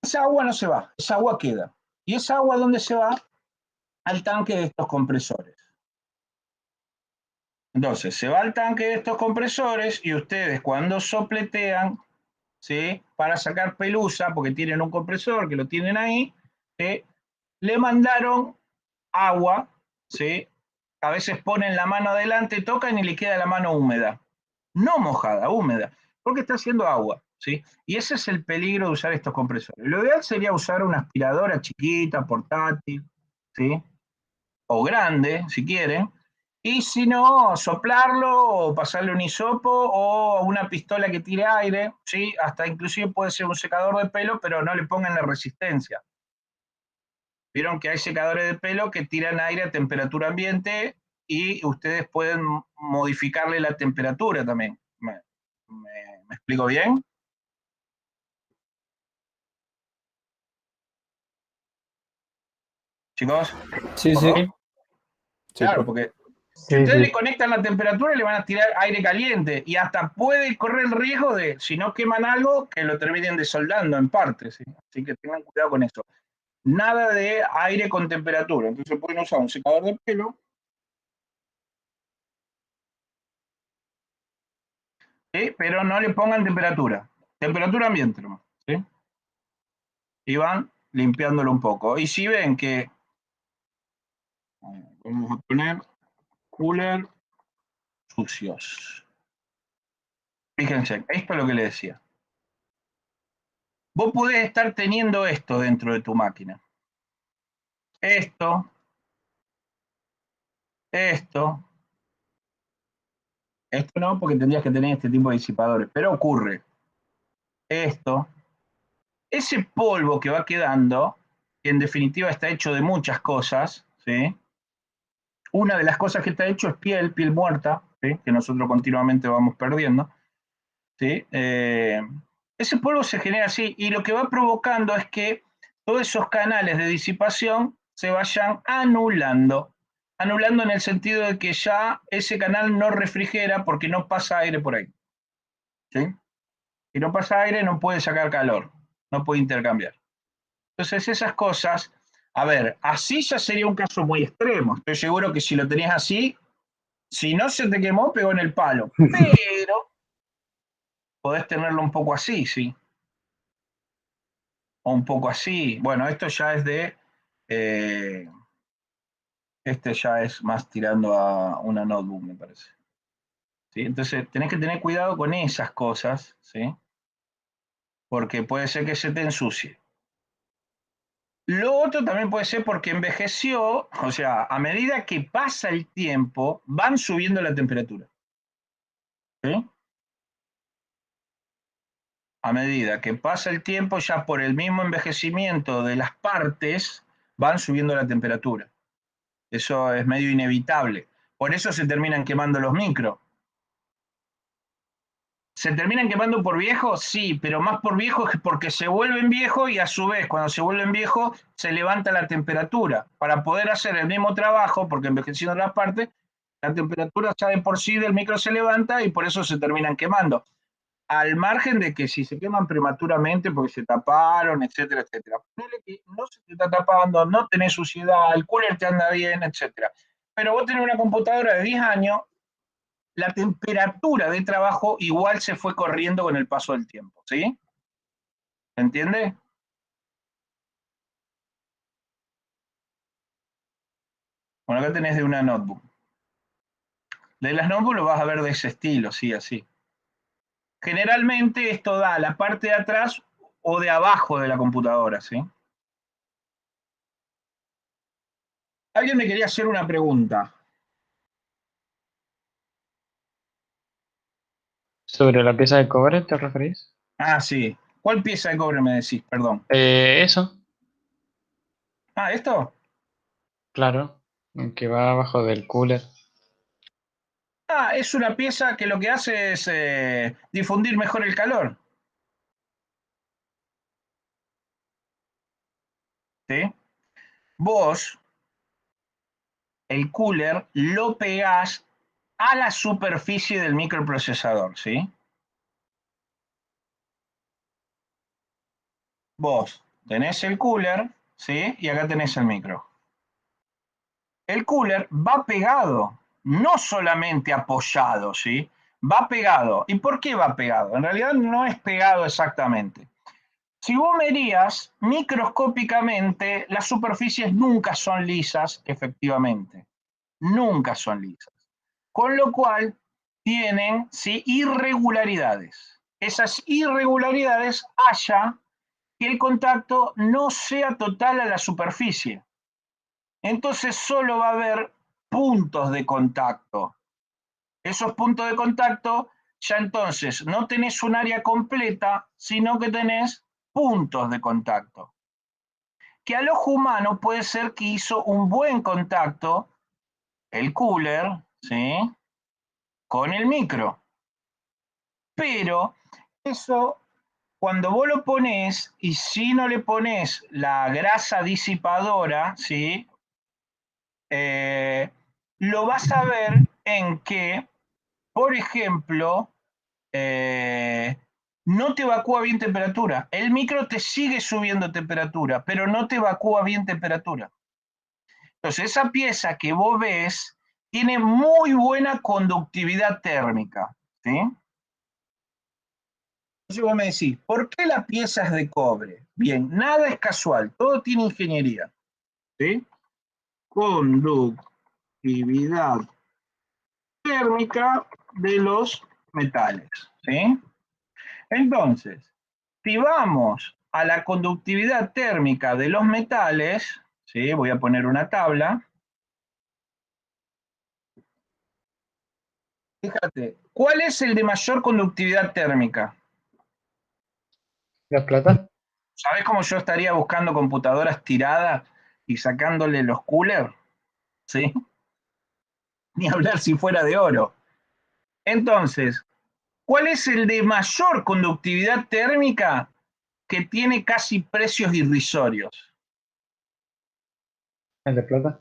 esa agua no se va, esa agua queda. ¿Y esa agua dónde se va? Al tanque de estos compresores. Entonces, se va al tanque de estos compresores y ustedes cuando sopletean, ¿sí? Para sacar pelusa, porque tienen un compresor que lo tienen ahí, ¿sí? Le mandaron agua, ¿sí? A veces ponen la mano adelante, tocan y le queda la mano húmeda. No mojada, húmeda, porque está haciendo agua, ¿sí? Y ese es el peligro de usar estos compresores. Lo ideal sería usar una aspiradora chiquita, portátil, ¿sí? O grande, si quieren, y si no, soplarlo o pasarle un hisopo o una pistola que tire aire, ¿sí? Hasta inclusive puede ser un secador de pelo, pero no le pongan la resistencia. Vieron que hay secadores de pelo que tiran aire a temperatura ambiente y ustedes pueden modificarle la temperatura también. ¿Me explico bien? Chicos, Sí, ¿por sí. favor? Sí, Claro, profe. porque si Sí, ustedes le sí. conectan la temperatura, le van a tirar aire caliente y hasta puede correr el riesgo de, si no queman algo, que lo terminen desoldando en parte. ¿Sí? Así que tengan cuidado con eso. Nada de aire con temperatura. Entonces pueden usar un secador de pelo, ¿sí? Pero no le pongan temperatura. Temperatura ambiente nomás, ¿sí? Y van limpiándolo un poco. Y si ven que, vamos a poner cooler sucios. Fíjense, esto es lo que le decía. Vos podés estar teniendo esto dentro de tu máquina. Esto, esto no, porque tendrías que tener este tipo de disipadores, pero ocurre. Esto, ese polvo que va quedando, que en definitiva está hecho de muchas cosas, ¿sí? Una de las cosas que está hecho es piel muerta, ¿sí? Que nosotros continuamente vamos perdiendo, ¿sí? Ese polvo se genera así y lo que va provocando es que todos esos canales de disipación se vayan anulando. Anulando en el sentido de que ya ese canal no refrigera porque no pasa aire por ahí. ¿Sí? Si no pasa aire no puede sacar calor, no puede intercambiar. Entonces esas cosas, a ver, así ya sería un caso muy extremo. Estoy seguro que si lo tenías así, si no se te quemó, pegó en el palo. Pero podés tenerlo un poco así, ¿sí? O un poco así. Bueno, esto ya es de... este ya es más tirando a una notebook, me parece. ¿Sí? Entonces, tenés que tener cuidado con esas cosas, ¿sí? Porque puede ser que se te ensucie. Lo otro también puede ser porque envejeció, o sea, a medida que pasa el tiempo, van subiendo la temperatura. ¿Sí? A medida que pasa el tiempo, ya por el mismo envejecimiento de las partes, van subiendo la temperatura. Eso es medio inevitable. Por eso se terminan quemando los micros. ¿Se terminan quemando por viejos? Sí, pero más por viejos que porque se vuelven viejos y a su vez cuando se vuelven viejos se levanta la temperatura. Para poder hacer el mismo trabajo, porque envejeciendo las partes, la temperatura ya de por sí del micro se levanta y por eso se terminan quemando. Al margen de que si se queman prematuramente porque se taparon, etcétera, etcétera. Que no se te está tapando, no tenés suciedad, el cooler te anda bien, etcétera. Pero vos tenés una computadora de 10 años, la temperatura de trabajo igual se fue corriendo con el paso del tiempo, ¿sí? ¿Se entiende? Bueno, acá tenés de una notebook. De las notebooks lo vas a ver de ese estilo, sí, así. Generalmente esto da la parte de atrás o de abajo de la computadora, ¿sí? Alguien me quería hacer una pregunta. ¿Sobre la pieza de cobre te referís? Ah, sí. ¿Cuál pieza de cobre me decís? Perdón. Eso. Ah, ¿esto? Claro, que va abajo del cooler. Ah, es una pieza que lo que hace es difundir mejor el calor. ¿Sí? Vos, el cooler, lo pegás a la superficie del microprocesador, ¿sí? Vos tenés el cooler, ¿sí? Y acá tenés el micro. El cooler va pegado, no solamente apoyado, ¿sí? Va pegado. ¿Y por qué va pegado? En realidad no es pegado exactamente. Si vos medías microscópicamente, las superficies nunca son lisas, efectivamente. Nunca son lisas. Con lo cual, tienen, ¿sí?, irregularidades. Esas irregularidades haya que el contacto no sea total a la superficie. Entonces solo va a haber puntos de contacto. Esos puntos de contacto ya entonces no tenés un área completa, sino que tenés puntos de contacto. Que al ojo humano puede ser que hizo un buen contacto el cooler, ¿sí?, con el micro. Pero eso, cuando vos lo ponés y si no le pones la grasa disipadora, ¿sí?, lo vas a ver en que, por ejemplo, no te evacúa bien temperatura. El micro te sigue subiendo temperatura, pero no te evacúa bien temperatura. Entonces, esa pieza que vos ves tiene muy buena conductividad térmica, ¿sí? Entonces vos me decís, ¿por qué la pieza es de cobre? Bien, nada es casual, todo tiene ingeniería, ¿sí? Conductividad térmica de los metales, ¿sí? Entonces, si vamos a la conductividad térmica de los metales, ¿sí?, voy a poner una tabla. Fíjate, ¿cuál es el de mayor conductividad térmica? ¿La plata? ¿Sabés cómo yo estaría buscando computadoras tiradas y sacándole los coolers? ¿Sí? Ni hablar si fuera de oro. Entonces, ¿cuál es el de mayor conductividad térmica que tiene casi precios irrisorios? ¿El de plata?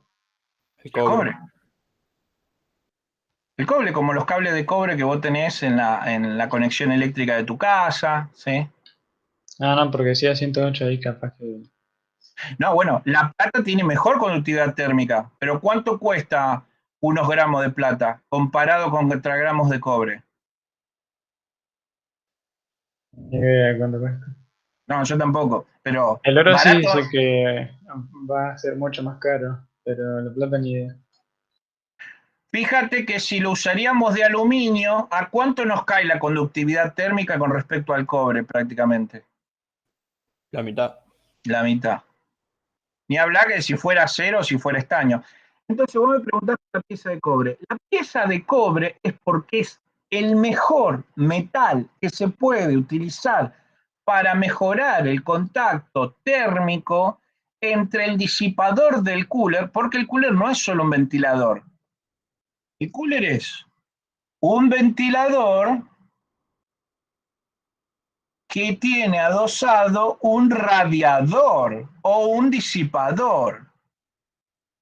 El El cobre. cobre. El cobre, como los cables de cobre que vos tenés en la conexión eléctrica de tu casa, ¿sí? Ah, no, porque si a 108 ahí capaz que... No, bueno, la plata tiene mejor conductividad térmica, pero ¿cuánto cuesta unos gramos de plata comparado con gramos de cobre? Ni idea cuánto cuesta. No, yo tampoco, pero El oro sí barato. sé que va a ser mucho más caro, pero la plata ni idea. Fíjate que si lo usaríamos de aluminio, ¿a cuánto nos cae la conductividad térmica con respecto al cobre prácticamente? La mitad. La mitad. Ni hablar que si fuera acero o si fuera estaño. Entonces vos me preguntás por la pieza de cobre. La pieza de cobre es porque es el mejor metal que se puede utilizar para mejorar el contacto térmico entre el disipador del cooler, porque el cooler no es solo un ventilador. El cooler es un ventilador que tiene adosado un radiador o un disipador.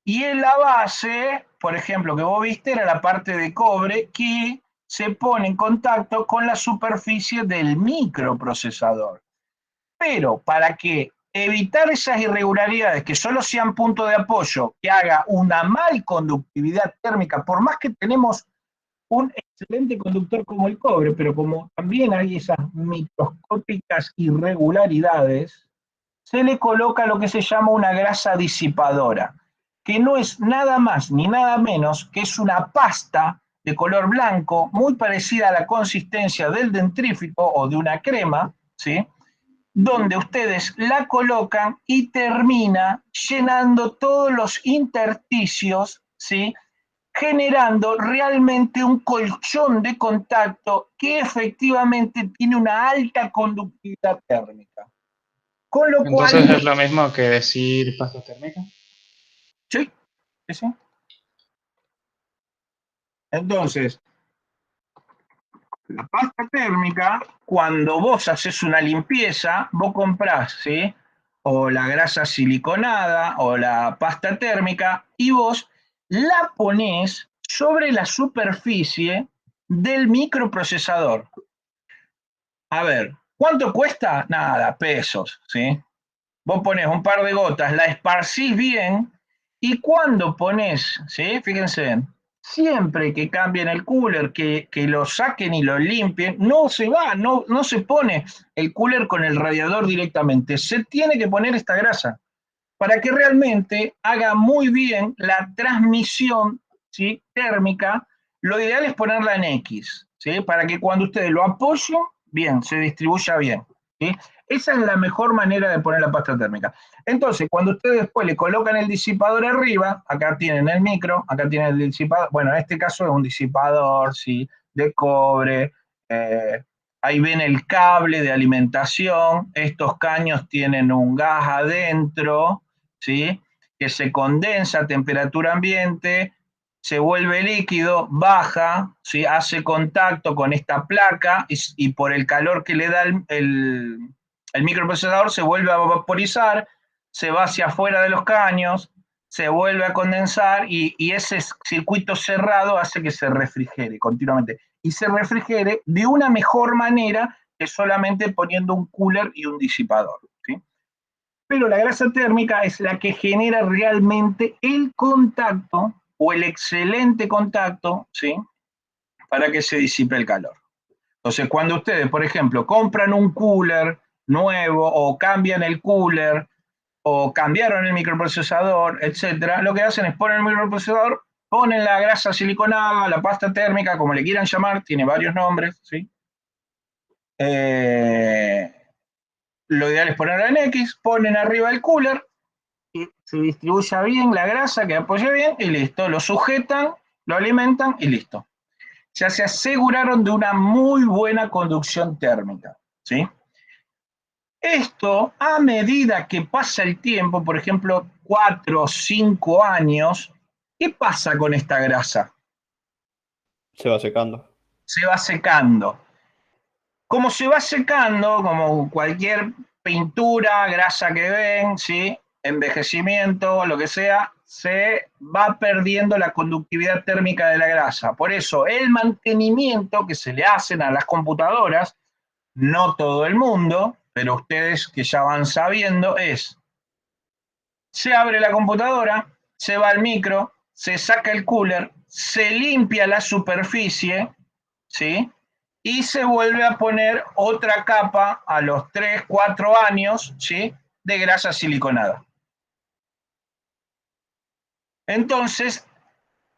Y en la base, por ejemplo, que vos viste, era la parte de cobre que se pone en contacto con la superficie del microprocesador. Pero para que evitar esas irregularidades que solo sean punto de apoyo, que haga una mal conductividad térmica, por más que tenemos un excelente conductor como el cobre, pero como también hay esas microscópicas irregularidades, se le coloca lo que se llama una grasa disipadora, que no es nada más ni nada menos que es una pasta de color blanco, muy parecida a la consistencia del dentrífico o de una crema, ¿sí?, donde ustedes la colocan y termina llenando todos los intersticios, ¿sí?, generando realmente un colchón de contacto que efectivamente tiene una alta conductividad térmica. Con lo Entonces cual, es lo mismo que decir pasta térmica. sí, sí, sí. Entonces, la pasta térmica, cuando vos haces una limpieza, vos comprás, ¿sí? O la grasa siliconada o la pasta térmica y vos la ponés sobre la superficie del microprocesador. A ver, ¿cuánto cuesta? Nada, pesos, ¿sí? Vos ponés un par de gotas, la esparcís bien y cuando pones, ¿sí? Fíjense bien, siempre que cambien el cooler, que lo saquen y lo limpien, no se va, no se pone el cooler con el radiador directamente, se tiene que poner esta grasa para que realmente haga muy bien la transmisión, ¿sí? Térmica. Lo ideal es ponerla en X, ¿sí? Para que cuando ustedes lo apoyen, bien, se distribuya bien, ¿sí? Esa es la mejor manera de poner la pasta térmica. Entonces, cuando ustedes después le colocan el disipador arriba, acá tienen el micro, acá tienen el disipador, bueno, en este caso es un disipador, ¿sí? De cobre, ahí ven el cable de alimentación, estos caños tienen un gas adentro, ¿sí? Que se condensa a temperatura ambiente, se vuelve líquido, baja, ¿sí? Hace contacto con esta placa y por el calor que le da el microprocesador se vuelve a vaporizar, se va hacia afuera de los caños, se vuelve a condensar y ese circuito cerrado hace que se refrigere continuamente. Y se refrigere de una mejor manera que solamente poniendo un cooler y un disipador, ¿sí? Pero la grasa térmica es la que genera realmente el contacto o el excelente contacto, ¿sí? Para que se disipe el calor. Entonces, cuando ustedes, por ejemplo, compran un cooler nuevo o cambian el cooler o cambiaron el microprocesador, etcétera, lo que hacen es poner el microprocesador, ponen la grasa siliconada, la pasta térmica, como le quieran llamar, tiene varios nombres, ¿sí? Lo ideal es ponerla en X, ponen arriba el cooler, y se distribuya bien la grasa, que apoye bien y listo. Lo sujetan, lo alimentan y listo. Ya se aseguraron de una muy buena conducción térmica, ¿sí? Esto, a medida que pasa el tiempo, por ejemplo, 4 o 5 años, ¿qué pasa con esta grasa? Se va secando. Se va secando. Como se va secando, como cualquier pintura, grasa que ven, ¿sí? Envejecimiento, lo que sea, se va perdiendo la conductividad térmica de la grasa. Por eso, el mantenimiento que se le hacen a las computadoras, no todo el mundo, pero ustedes que ya van sabiendo, es, se abre la computadora, se va al micro, se saca el cooler, se limpia la superficie, ¿sí? Y se vuelve a poner otra capa a los 3, 4 años, ¿sí? De grasa siliconada. Entonces,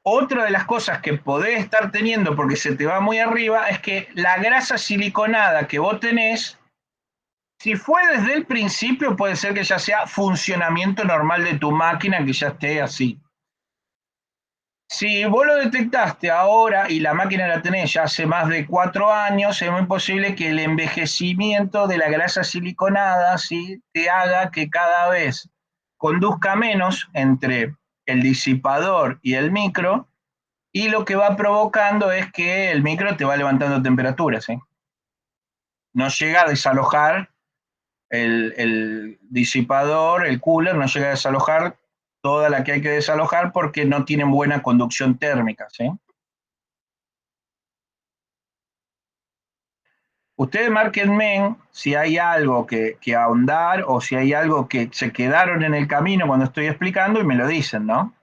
otra de las cosas que podés estar teniendo porque se te va muy arriba es que la grasa siliconada que vos tenés, si fue desde el principio, puede ser que ya sea funcionamiento normal de tu máquina, que ya esté así. Si vos lo detectaste ahora y la máquina la tenés ya hace más de 4 años, es muy posible que el envejecimiento de la grasa siliconada, ¿sí? Te haga que cada vez conduzca menos entre el disipador y el micro, y lo que va provocando es que el micro te va levantando temperatura, ¿sí? No llega a desalojar el disipador, el cooler, no llega a desalojar toda la que hay que desalojar porque no tienen buena conducción térmica, ¿sí? Ustedes márquenme si hay algo que ahondar o si hay algo que se quedaron en el camino cuando estoy explicando y me lo dicen, ¿no?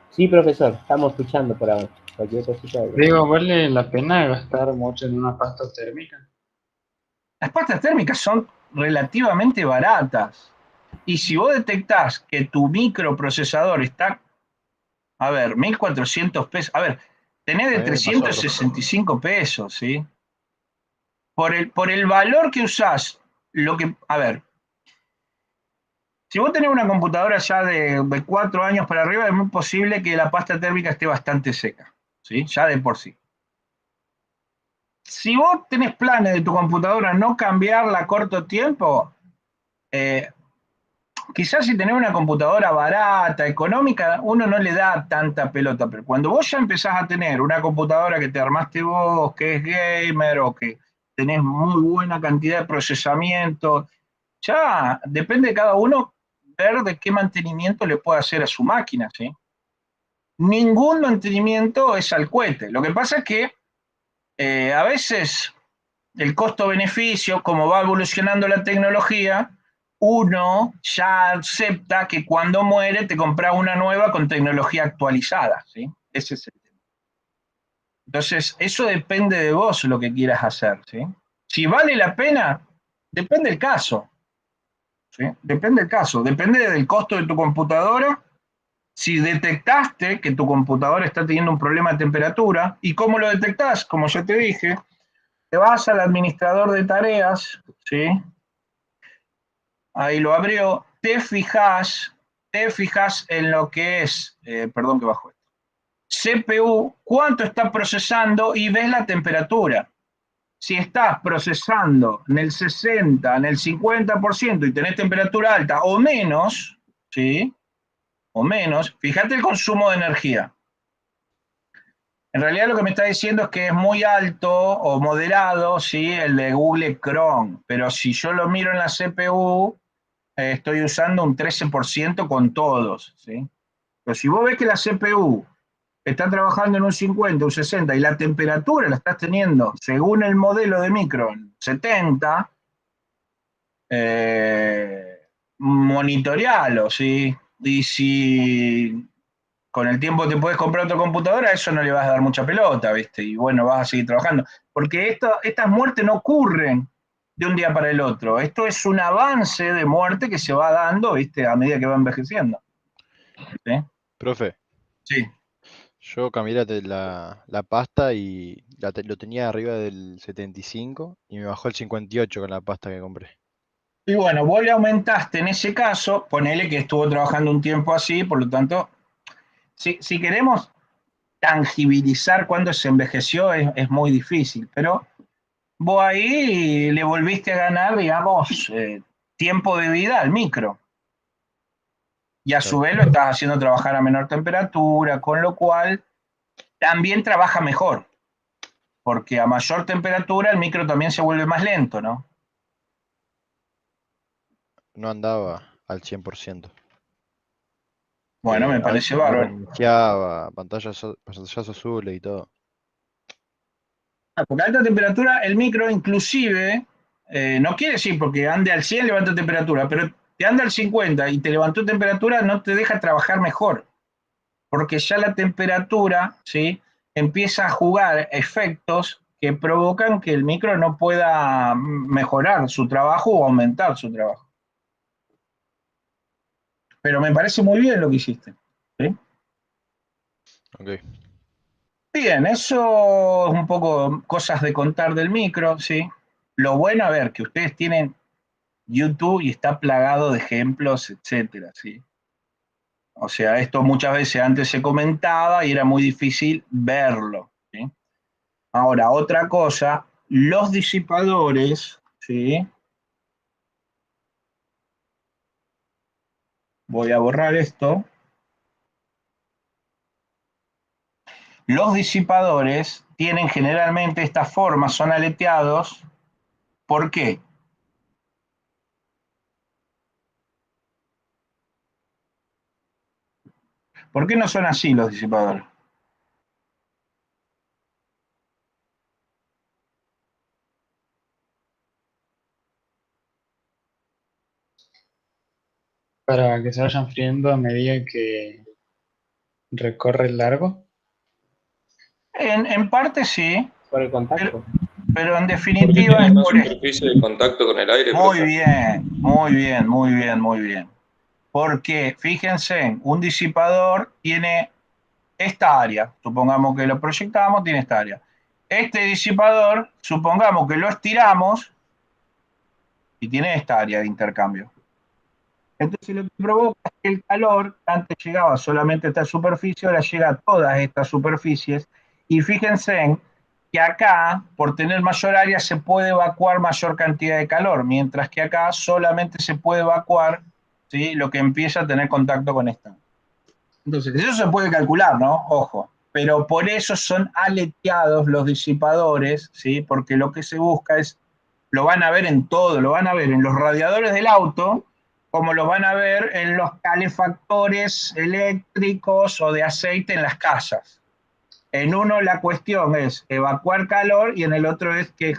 Sí, profesor, estamos escuchando por ahora. Cualquier cosita. Digo, ¿vale la pena gastar mucho en una pasta térmica? Las pastas térmicas son relativamente baratas. Y si vos detectás que tu microprocesador está, a ver, 1.400 pesos, a ver, tenés de A mí me pasó, profe. 365 pesos, ¿sí? Por el valor que usás, lo que, a ver, si vos tenés una computadora ya de 4 años para arriba, es muy posible que la pasta térmica esté bastante seca, ¿sí? Ya de por sí. si vos tenés planes de tu computadora no cambiarla a corto tiempo, quizás si tenés una computadora barata, económica, uno no le da tanta pelota, pero cuando vos ya empezás a tener una computadora que te armaste vos, que es gamer o que tenés muy buena cantidad de procesamiento, ya depende de cada uno ver de qué mantenimiento le puede hacer a su máquina, ¿sí? Ningún mantenimiento es al cohete. Lo que pasa es que a veces el costo-beneficio, como va evolucionando la tecnología, uno ya acepta que cuando muere te compras una nueva con tecnología actualizada, ¿sí? Ese es el tema. Entonces, eso depende de vos lo que quieras hacer, ¿sí? Si vale la pena, depende del caso, ¿sí? Depende del caso, depende del costo de tu computadora. Si detectaste que tu computadora está teniendo un problema de temperatura, ¿y cómo lo detectás? Como ya te dije, te vas al administrador de tareas, ¿sí? Ahí lo abrió, te fijas en lo que es, perdón que bajo esto, CPU, cuánto está procesando y ves la temperatura. Si estás procesando en el 60, en el 50% y tenés temperatura alta o menos, ¿sí? O menos, fíjate el consumo de energía. En realidad lo que me está diciendo es que es muy alto o moderado, ¿sí? El de Google Chrome, pero si yo lo miro en la CPU, estoy usando un 13% con todos, ¿sí? Pero si vos ves que la CPU está trabajando en un 50, un 60 y la temperatura la estás teniendo, según el modelo de micro, 70, monitorealo, ¿sí? Y si con el tiempo te puedes comprar otra computadora, eso no le vas a dar mucha pelota, ¿viste? Y bueno, vas a seguir trabajando. Porque estas muertes no ocurren de un día para el otro. Esto es un avance de muerte que se va dando, ¿viste? A medida que va envejeciendo. ¿Sí? Profe, Sí. yo cambié la pasta y lo tenía arriba del 75 y me bajó el 58 con la pasta que compré. Y bueno, vos le aumentaste en ese caso, ponele que estuvo trabajando un tiempo así, por lo tanto, si queremos tangibilizar cuándo se envejeció es muy difícil, pero vos ahí le volviste a ganar, digamos, tiempo de vida al micro. Y a su Claro. vez lo estás haciendo trabajar a menor temperatura, con lo cual también trabaja mejor, porque a mayor temperatura el micro también se vuelve más lento, ¿no? No andaba al 100%. Bueno, me parece No bárbaro. reiniciaba, pantallas azules y todo. Porque a alta temperatura el micro inclusive, no quiere decir porque ande al 100 levanta temperatura, pero te anda al 50 y te levantó temperatura, no te deja trabajar mejor, porque ya la temperatura, ¿sí? Empieza a jugar efectos que provocan que el micro no pueda mejorar su trabajo o aumentar su trabajo. Pero me parece muy bien lo que hiciste, ¿sí? Ok. Bien, eso es un poco cosas de contar del micro, ¿sí? Lo bueno, a ver, que ustedes tienen YouTube y está plagado de ejemplos, etcétera, ¿sí? O sea, esto muchas veces antes se comentaba y era muy difícil verlo, ¿sí? Ahora, otra cosa, los disipadores, ¿sí? Voy a borrar esto. Los disipadores tienen generalmente esta forma, son aleteados. ¿Por qué? ¿Por qué no son así los disipadores? Para que se vayan friendo a medida que recorre el largo. En parte sí, Por el pero, contacto. pero en Porque definitiva tiene es más por esto. superficie de contacto con el aire, Muy profe. bien, muy bien, muy bien, muy bien. Porque fíjense, un disipador tiene esta área, supongamos que lo proyectamos, tiene esta área. Este disipador, supongamos que lo estiramos y tiene esta área de intercambio. Entonces lo que provoca es que el calor, antes llegaba solamente a esta superficie, ahora llega a todas estas superficies. Y fíjense que acá, por tener mayor área, se puede evacuar mayor cantidad de calor, mientras que acá solamente se puede evacuar, ¿sí?, lo que empieza a tener contacto con esta. Entonces, eso se puede calcular, ¿no? Ojo. Pero por eso son aleteados los disipadores, ¿sí? Porque lo que se busca es, lo van a ver en todo, lo van a ver en los radiadores del auto, como lo van a ver en los calefactores eléctricos o de aceite en las casas. En uno la cuestión es evacuar calor y en el otro es que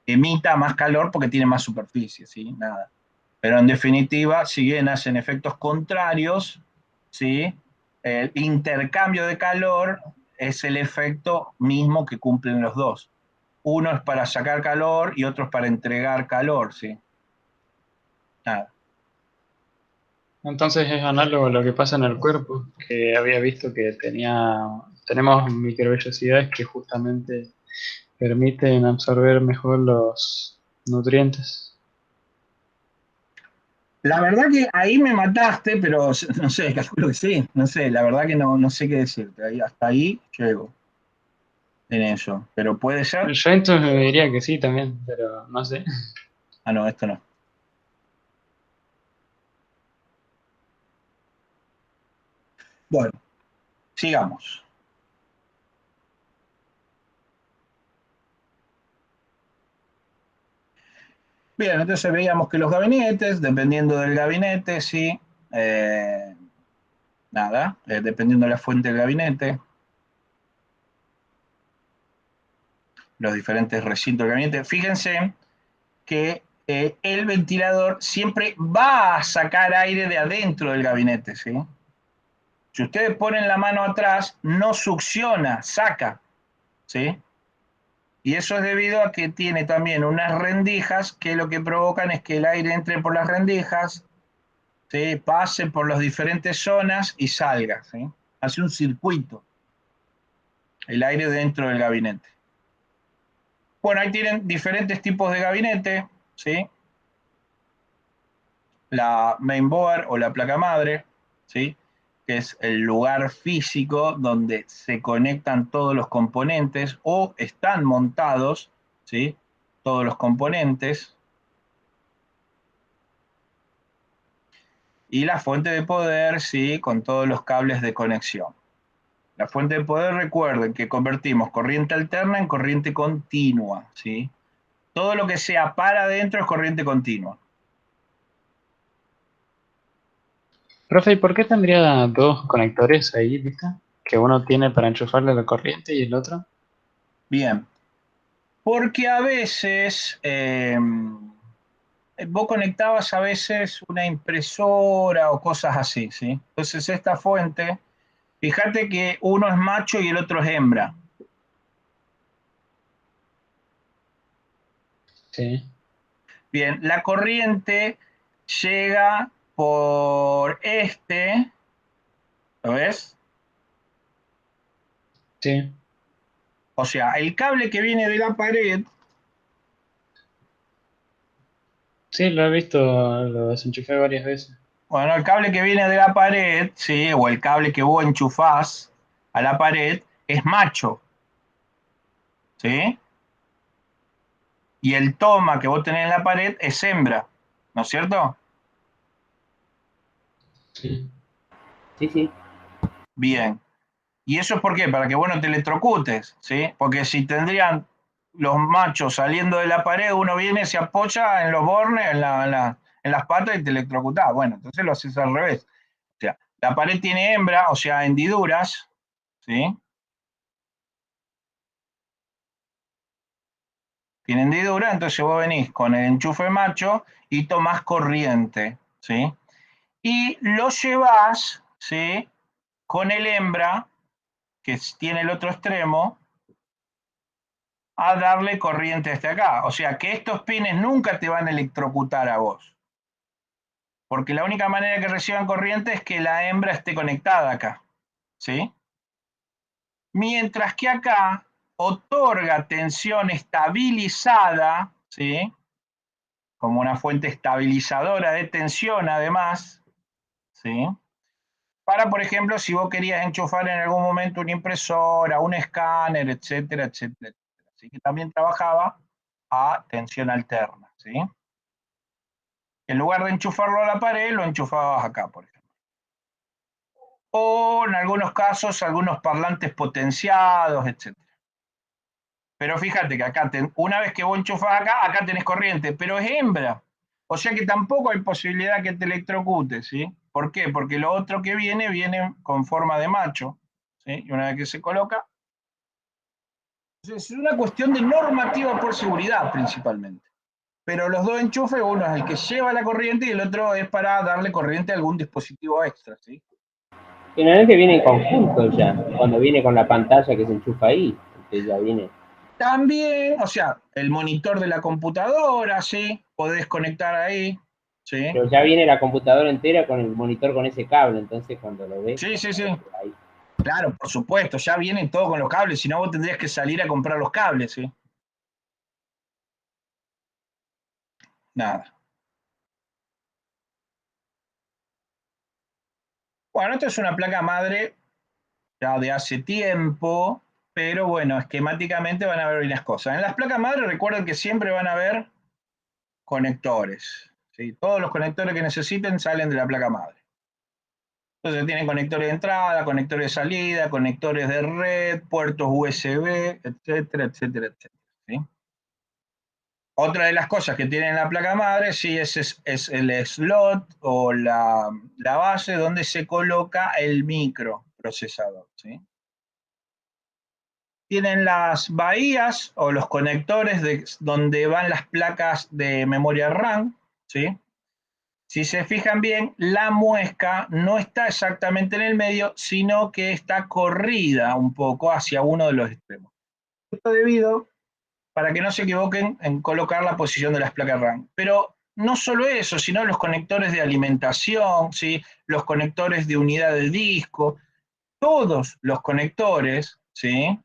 emita más calor porque tiene más superficie, ¿sí? Nada. Pero en definitiva, si bien hacen efectos contrarios, ¿sí?, el intercambio de calor es el efecto mismo que cumplen los dos. Uno es para sacar calor y otro es para entregar calor, ¿sí? Nada. Entonces es análogo a lo que pasa en el cuerpo, que había visto que tenemos microvellosidades que justamente permiten absorber mejor los nutrientes. La verdad que ahí me mataste, pero no sé, calculo que sí. No sé, la verdad que no sé qué decirte. Hasta ahí llego en eso. Pero puede ser. Yo entonces diría que sí también, pero no sé. Ah, no, esto no. Bueno, sigamos. Bien, entonces veíamos que los gabinetes, dependiendo del gabinete, sí, eh, nada, dependiendo de la fuente del gabinete, los diferentes recintos del gabinete. Fíjense que el ventilador siempre va a sacar aire de adentro del gabinete, ¿sí? Si ustedes ponen la mano atrás, no succiona, saca, ¿sí? Y eso es debido a que tiene también unas rendijas que lo que provocan es que el aire entre por las rendijas, ¿sí?, pase por las diferentes zonas y salga, ¿sí? Hace un circuito el aire dentro del gabinete. Bueno, ahí tienen diferentes tipos de gabinete, ¿sí? La mainboard o la placa madre, ¿sí?, que es el lugar físico donde se conectan todos los componentes o están montados, ¿sí?, todos los componentes. Y la fuente de poder, ¿sí?, con todos los cables de conexión. La fuente de poder, recuerden que convertimos corriente alterna en corriente continua, ¿sí? Todo lo que sea para adentro es corriente continua. Profe, ¿y por qué tendría dos conectores ahí, viste? Que uno tiene para enchufarle la corriente y el otro. Bien, porque a veces vos conectabas a veces una impresora o cosas así, ¿sí? Entonces esta fuente, fíjate que uno es macho y el otro es hembra. Sí, Bien, la corriente llega por ¿lo ves? sí. O sea, el cable que viene de la pared, Sí, lo he visto, lo desenchufé varias veces. bueno, el cable que viene de la pared, ¿sí?, o el cable que vos enchufás a la pared, es macho, ¿sí? Y el toma que vos tenés en la pared es hembra, ¿no es cierto? Sí. Sí, sí. Bien. ¿Y eso es por qué? Para que vos no te electrocutes, ¿sí? Porque si tendrían los machos saliendo de la pared, uno viene, se apoya en los bornes, en las patas y te electrocutás. Bueno, entonces lo haces al revés. O sea, la pared tiene hembra, o sea, hendiduras, ¿sí? Tiene hendidura, entonces vos venís con el enchufe macho y tomás corriente, ¿sí? Y lo llevás, ¿sí?, con el hembra, que tiene el otro extremo, a darle corriente hasta acá. O sea que estos pines nunca te van a electrocutar a vos. Porque la única manera que reciban corriente es que la hembra esté conectada acá, ¿sí? Mientras que acá otorga tensión estabilizada, ¿sí?, como una fuente estabilizadora de tensión además, ¿sí?, para, por ejemplo, si vos querías enchufar en algún momento una impresora, un escáner, etcétera, etcétera, etcétera. Así que también trabajaba a tensión alterna, ¿sí? En lugar de enchufarlo a la pared, lo enchufabas acá, por ejemplo. O en algunos casos, algunos parlantes potenciados, etc. Pero fíjate que acá, una vez que vos enchufás acá tenés corriente, pero es hembra. O sea que tampoco hay posibilidad que te electrocutes, ¿sí? ¿Por qué? Porque lo otro que viene con forma de macho, ¿sí? Y una vez que se coloca... Entonces, es una cuestión de normativa por seguridad, principalmente. Pero los dos enchufes, uno es el que lleva la corriente y el otro es para darle corriente a algún dispositivo extra, ¿sí? Generalmente viene en conjunto ya, cuando viene con la pantalla que se enchufa ahí, que ya viene. También, o sea, el monitor de la computadora, ¿sí? Podés conectar ahí, ¿sí? Pero ya viene la computadora entera con el monitor con ese cable, entonces cuando lo ves. Sí, sí, sí. Ahí. Claro, por supuesto, ya vienen todo con los cables, si no vos tendrías que salir a comprar los cables, ¿sí? Nada. Bueno, esto es una placa madre ya de hace tiempo, pero bueno, esquemáticamente van a ver unas cosas. En las placas madre recuerden que siempre van a haber conectores, ¿sí? Todos los conectores que necesiten salen de la placa madre. Entonces tienen conectores de entrada, conectores de salida, conectores de red, puertos USB, etcétera, etcétera, etcétera, ¿sí? Otra de las cosas que tiene la placa madre, sí, es el slot o la base donde se coloca el microprocesador, ¿sí? Tienen las bahías o los conectores donde van las placas de memoria RAM, ¿sí? Si se fijan bien, la muesca no está exactamente en el medio, sino que está corrida un poco hacia uno de los extremos. Esto debido para que no se equivoquen en colocar la posición de las placas RAM. Pero no solo eso, sino los conectores de alimentación, ¿sí? Los conectores de unidad de disco, todos los conectores, ¿sí?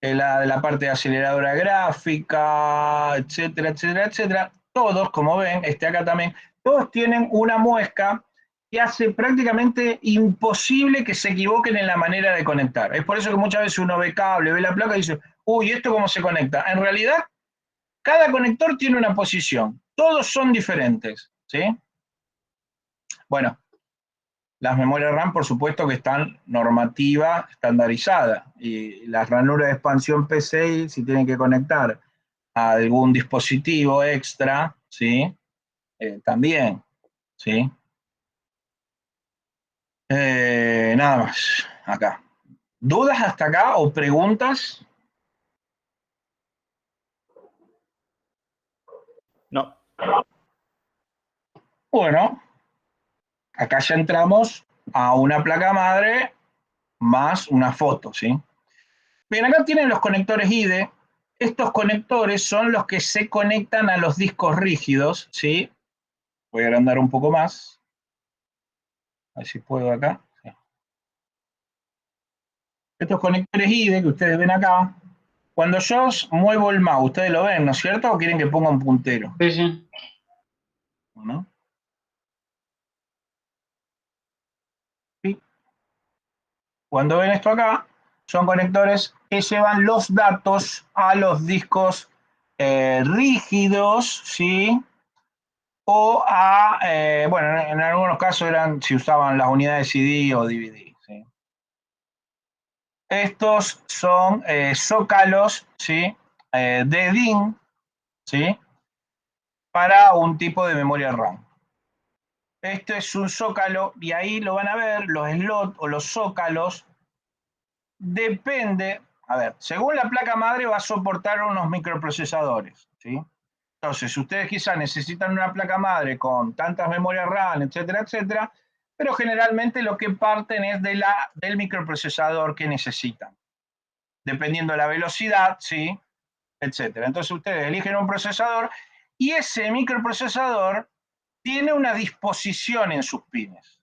La parte de aceleradora gráfica, etcétera, etcétera, etcétera, todos, como ven, acá también, todos tienen una muesca que hace prácticamente imposible que se equivoquen en la manera de conectar. Es por eso que muchas veces uno ve cable, ve la placa y dice, uy, ¿esto cómo se conecta? En realidad, cada conector tiene una posición, todos son diferentes, ¿sí? Bueno, las memorias RAM, por supuesto que están normativa estandarizada, y las ranuras de expansión PCI, si tienen que conectar a algún dispositivo extra, ¿sí? También, ¿sí? Nada más, acá. ¿Dudas hasta acá o preguntas? No. Bueno, acá ya entramos a una placa madre más una foto, ¿sí? Bien, acá tienen los conectores IDE. Estos conectores son los que se conectan a los discos rígidos, ¿sí? Voy a agrandar un poco más. A ver si puedo acá. Sí. Estos conectores IDE que ustedes ven acá, cuando yo muevo el mouse, ustedes lo ven, ¿no es cierto? ¿O quieren que ponga un puntero? Sí, sí. ¿No? ¿Sí? Cuando ven esto acá, son conectores que llevan los datos a los discos rígidos, ¿sí? O a, bueno, en algunos casos eran si usaban las unidades CD o DVD, ¿sí? Estos son zócalos, ¿sí? De DIN, ¿sí? Para un tipo de memoria RAM. Este es un zócalo y ahí lo van a ver, los slots o los zócalos, depende, a ver, según la placa madre va a soportar unos microprocesadores, ¿sí? Entonces, ustedes quizás necesitan una placa madre con tantas memorias RAM, etcétera, etcétera, pero generalmente lo que parten es del microprocesador que necesitan, dependiendo de la velocidad, ¿sí? Etcétera. Entonces, ustedes eligen un procesador y ese microprocesador tiene una disposición en sus pines.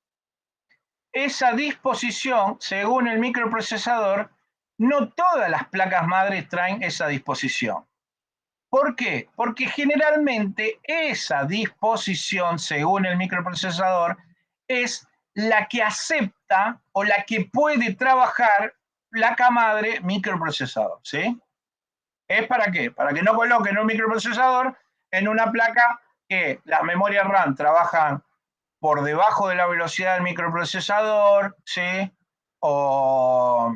Esa disposición, según el microprocesador, no todas las placas madres traen esa disposición. ¿Por qué? Porque generalmente esa disposición, según el microprocesador, es la que acepta o la que puede trabajar placa madre microprocesador, ¿sí? ¿Es para qué? Para que no coloquen un microprocesador en una placa que las memorias RAM trabajan por debajo de la velocidad del microprocesador, ¿sí? O,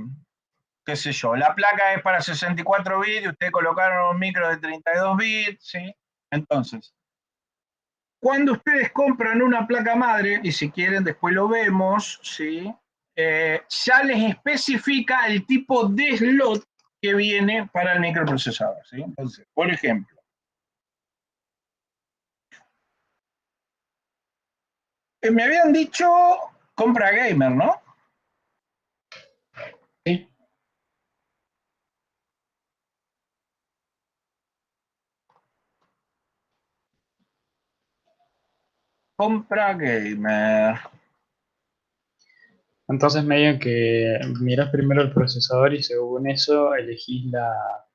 qué sé yo, la placa es para 64 bits y ustedes colocaron un micro de 32 bits, ¿sí? Entonces, cuando ustedes compran una placa madre, y si quieren después lo vemos, ¿sí? Ya les especifica el tipo de slot que viene para el microprocesador, ¿sí? Entonces, por ejemplo, me habían dicho compra gamer, ¿no? Sí. Compra gamer. Entonces medio que miras primero el procesador y según eso elegís la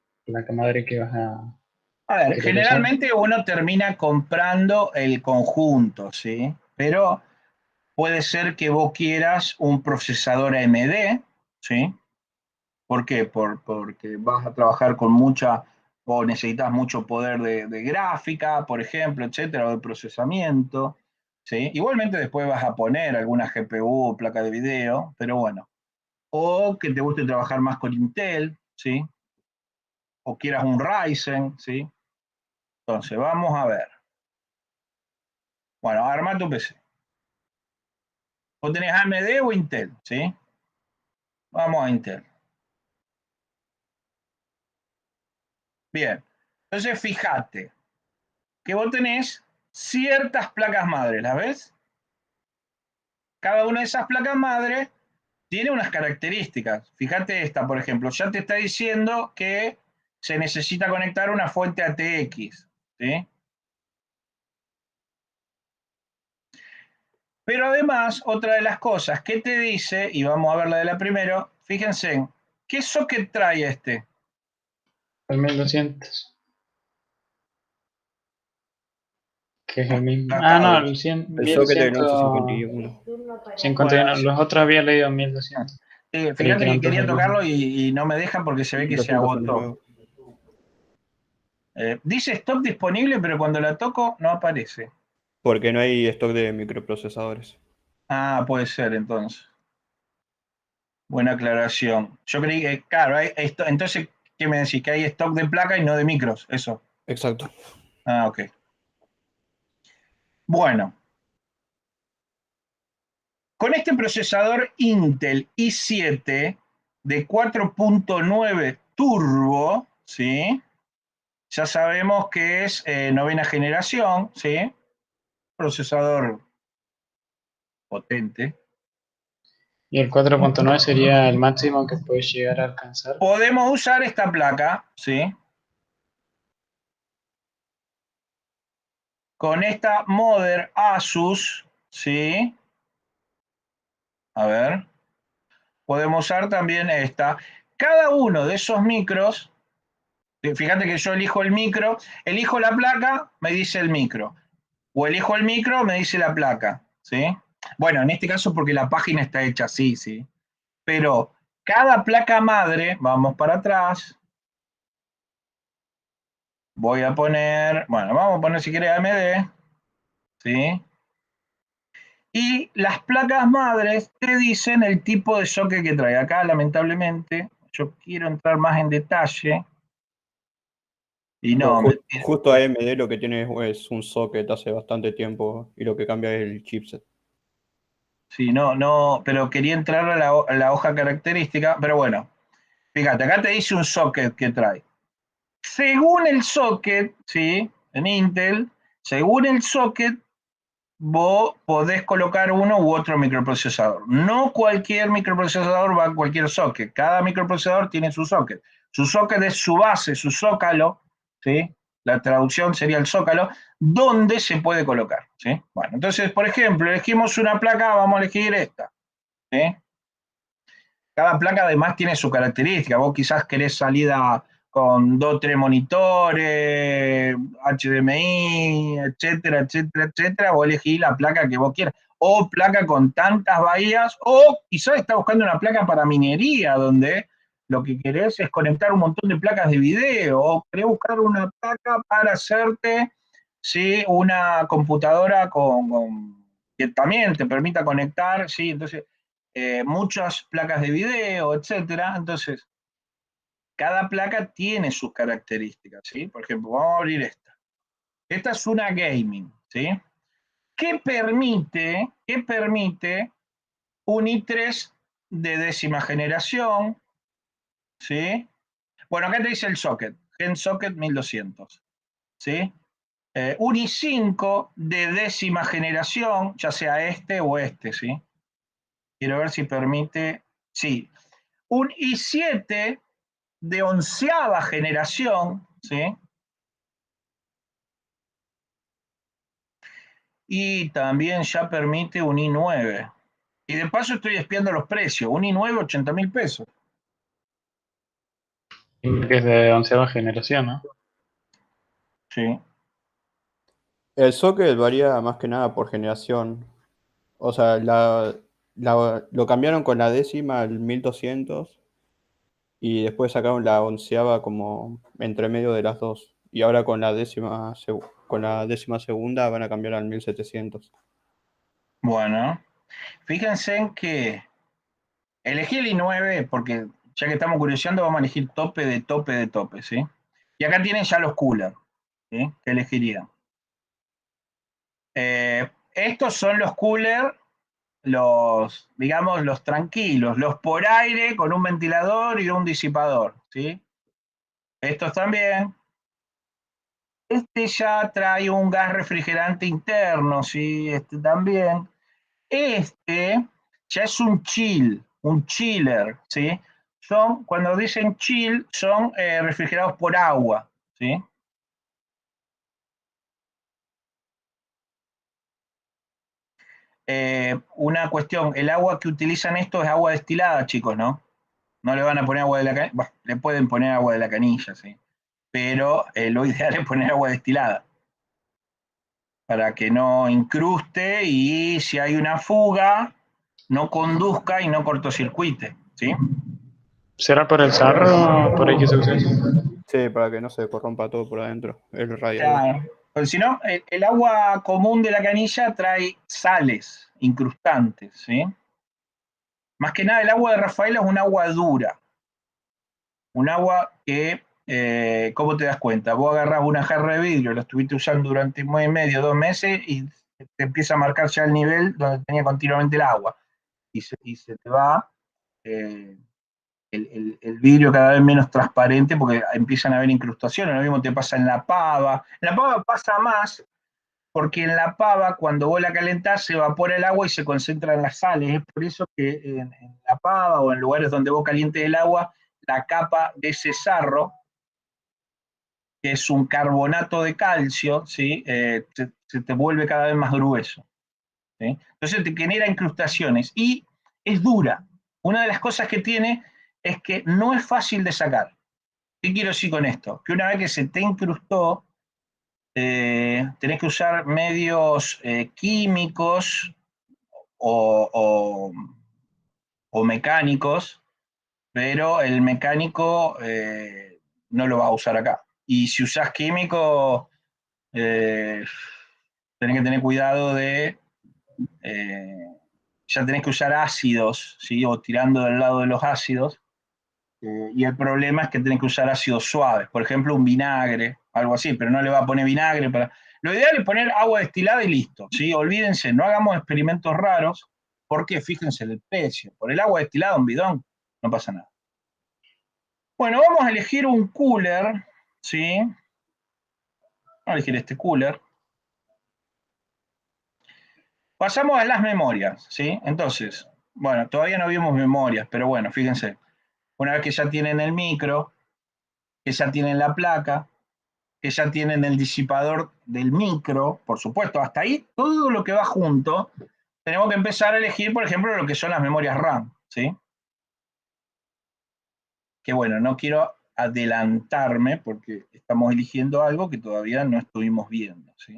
madre que vas a A ver, querer usar. generalmente uno termina comprando el conjunto, ¿sí? Pero puede ser que vos quieras un procesador AMD, ¿sí? ¿Por qué? Porque vas a trabajar con mucha, o necesitas mucho poder de gráfica, por ejemplo, etcétera, o de procesamiento, ¿sí? Igualmente después vas a poner alguna GPU o placa de video, pero bueno. O que te guste trabajar más con Intel, ¿sí? O quieras un Ryzen, ¿sí? Entonces, vamos a ver. Bueno, arma tu PC. ¿Vos tenés AMD o Intel? ¿Sí? Vamos a Intel. Bien. Entonces, fíjate que vos tenés ciertas placas madres, ¿las ves? Cada una de esas placas madres tiene unas características. Fíjate esta, por ejemplo, ya te está diciendo que se necesita conectar una fuente ATX, ¿sí? Pero además, otra de las cosas que te dice, y vamos a ver la de la primero, fíjense, ¿qué socket trae este? El 1200, que es el mismo. Ah, no, el 100, El socket del 1151. 1151. Bueno, Los otros había leído 1200. Creí que fíjate que eran todos quería el mismo. tocarlo y no me deja porque se ve que se 1200 son agotó. nuevos. Dice stock disponible, pero cuando la toco no aparece. Porque no hay stock de microprocesadores. Ah, puede ser entonces. Buena aclaración. Yo creí que, claro, entonces, ¿qué me decís? Que hay stock de placa y no de micros, eso. Exacto. Ah, ok. Bueno, con este procesador Intel i7 de 4.9 Turbo, ¿sí? Ya sabemos que es novena generación, ¿sí? Procesador potente. Y el 4.9 sería el máximo que puedes llegar a alcanzar. Podemos usar esta placa, ¿sí? Con esta Mother Asus, ¿sí? A ver. Podemos usar también esta. Cada uno de esos micros, fíjate que yo elijo el micro, elijo la placa, me dice el micro. O elijo el micro, me dice la placa, ¿sí? Bueno, en este caso porque la página está hecha así, ¿sí? Pero cada placa madre, vamos para atrás, voy a poner, bueno, vamos a poner si quiere AMD, ¿sí? Y las placas madres te dicen el tipo de socket que trae. Acá, lamentablemente, yo quiero entrar más en detalle y Pero no, justo AMD lo que tiene es un socket hace bastante tiempo y lo que cambia es el chipset. sí, no, pero quería entrar a la hoja característica, pero bueno, fíjate, acá te dice un socket que trae. Según el socket, ¿sí? En Intel, según el socket, vos podés colocar uno u otro microprocesador. No cualquier microprocesador va a cualquier socket. Cada microprocesador tiene su socket. Su socket es su base, su zócalo, ¿sí? La traducción sería el zócalo, donde se puede colocar, ¿sí? Bueno, entonces, por ejemplo, elegimos una placa, vamos a elegir esta, ¿sí? Cada placa además tiene su característica. Vos quizás querés salida con 2, 3 monitores, HDMI, etcétera, etcétera, etcétera, o elegís la placa que vos quieras. o placa con tantas bahías, o quizás está buscando una placa para minería, donde lo que querés es conectar un montón de placas de video, o querés buscar una placa para hacerte, ¿sí?, una computadora que también te permita conectar, ¿sí? Entonces, muchas placas de video, etcétera. Entonces, cada placa tiene sus características, ¿sí? Por ejemplo, vamos a abrir esta. Esta es una gaming, ¿sí? ¿Qué permite un i3 de 10ª generación? ¿Sí? Bueno, acá te dice el socket, Gen Socket 1200, ¿sí? Un i5 de 10ª generación, ya sea este o este, ¿sí? Quiero ver si permite, sí. Un i7 de 11ª generación, ¿sí? Y también ya permite un i9. Y de paso estoy espiando los precios. Un i9, 80.000 pesos. Que es de 11ª generación, ¿no? Sí. El socket varía más que nada por generación. O sea, lo cambiaron con la 10ª al 1200 y después sacaron la 11ª como entre medio de las dos. Y ahora con la 12ª van a cambiar al 1700. Bueno, fíjense en que elegí el i9 porque ya que estamos curioseando vamos a elegir tope de tope de tope, ¿sí? Y acá tienen ya los coolers, ¿sí?, que elegirían. Estos son los coolers, digamos, los tranquilos, los por aire con un ventilador y un disipador, ¿sí? Estos también. Este ya trae un gas refrigerante interno, ¿sí? Este también. Este ya es un chiller, ¿sí? Cuando dicen chill, son refrigerados por agua, ¿sí? Una cuestión, el agua que utilizan esto es agua destilada, chicos, ¿no? No le van a poner agua de la canilla, bueno, le pueden poner agua de la canilla, ¿sí? Pero lo ideal es poner agua destilada, para que no incruste y si hay una fuga, no conduzca y no cortocircuite, ¿sí? ¿Será por el sarro por ahí que se usa eso? Sí, para que no se corrompa todo por adentro, el radiador. Claro. Porque si no, el agua común de la canilla trae sales incrustantes, ¿sí? Más que nada, el agua de Rafaela es un agua dura, un agua que, ¿cómo te das cuenta? Vos agarrás una jarra de vidrio, la estuviste usando durante un mes y medio, 2 meses, y te empieza a marcar ya el nivel donde tenía continuamente el agua, y se te va eh, el vidrio cada vez menos transparente porque empiezan a haber incrustaciones. Lo mismo te pasa en la pava. En la pava pasa más porque en la pava, cuando vos la calentás, se evapora el agua y se concentran las sales. Es por eso que en la pava o en lugares donde vos calientes el agua, la capa de ese sarro, que es un carbonato de calcio, ¿sí? Se te vuelve cada vez más grueso, ¿sí? Entonces te genera incrustaciones y es dura. Una de las cosas que tiene es que no es fácil de sacar. ¿Qué quiero decir con esto? Que una vez que se te incrustó, tenés que usar medios químicos o, o, o, mecánicos, pero el mecánico no lo va a usar acá. Y si usás químico, tenés que tener cuidado ya tenés que usar ácidos, ¿sí? O tirando del lado de los ácidos. Y el problema es que tenés que usar ácidos suaves, por ejemplo, un vinagre, algo así, pero no le va a poner vinagre para. Lo ideal es poner agua destilada y listo, ¿sí? Olvídense, no hagamos experimentos raros, porque fíjense el precio. Por el agua destilada, un bidón, no pasa nada. Bueno, vamos a elegir un cooler, ¿sí? Vamos a elegir este cooler. Pasamos a las memorias, ¿sí? Entonces, bueno, todavía no vimos memorias, pero bueno, fíjense. Una vez que ya tienen el micro, que ya tienen la placa, que ya tienen el disipador del micro, por supuesto, hasta ahí todo lo que va junto, tenemos que empezar a elegir, por ejemplo, lo que son las memorias RAM, ¿sí? Que bueno, no quiero adelantarme porque estamos eligiendo algo que todavía no estuvimos viendo, ¿sí?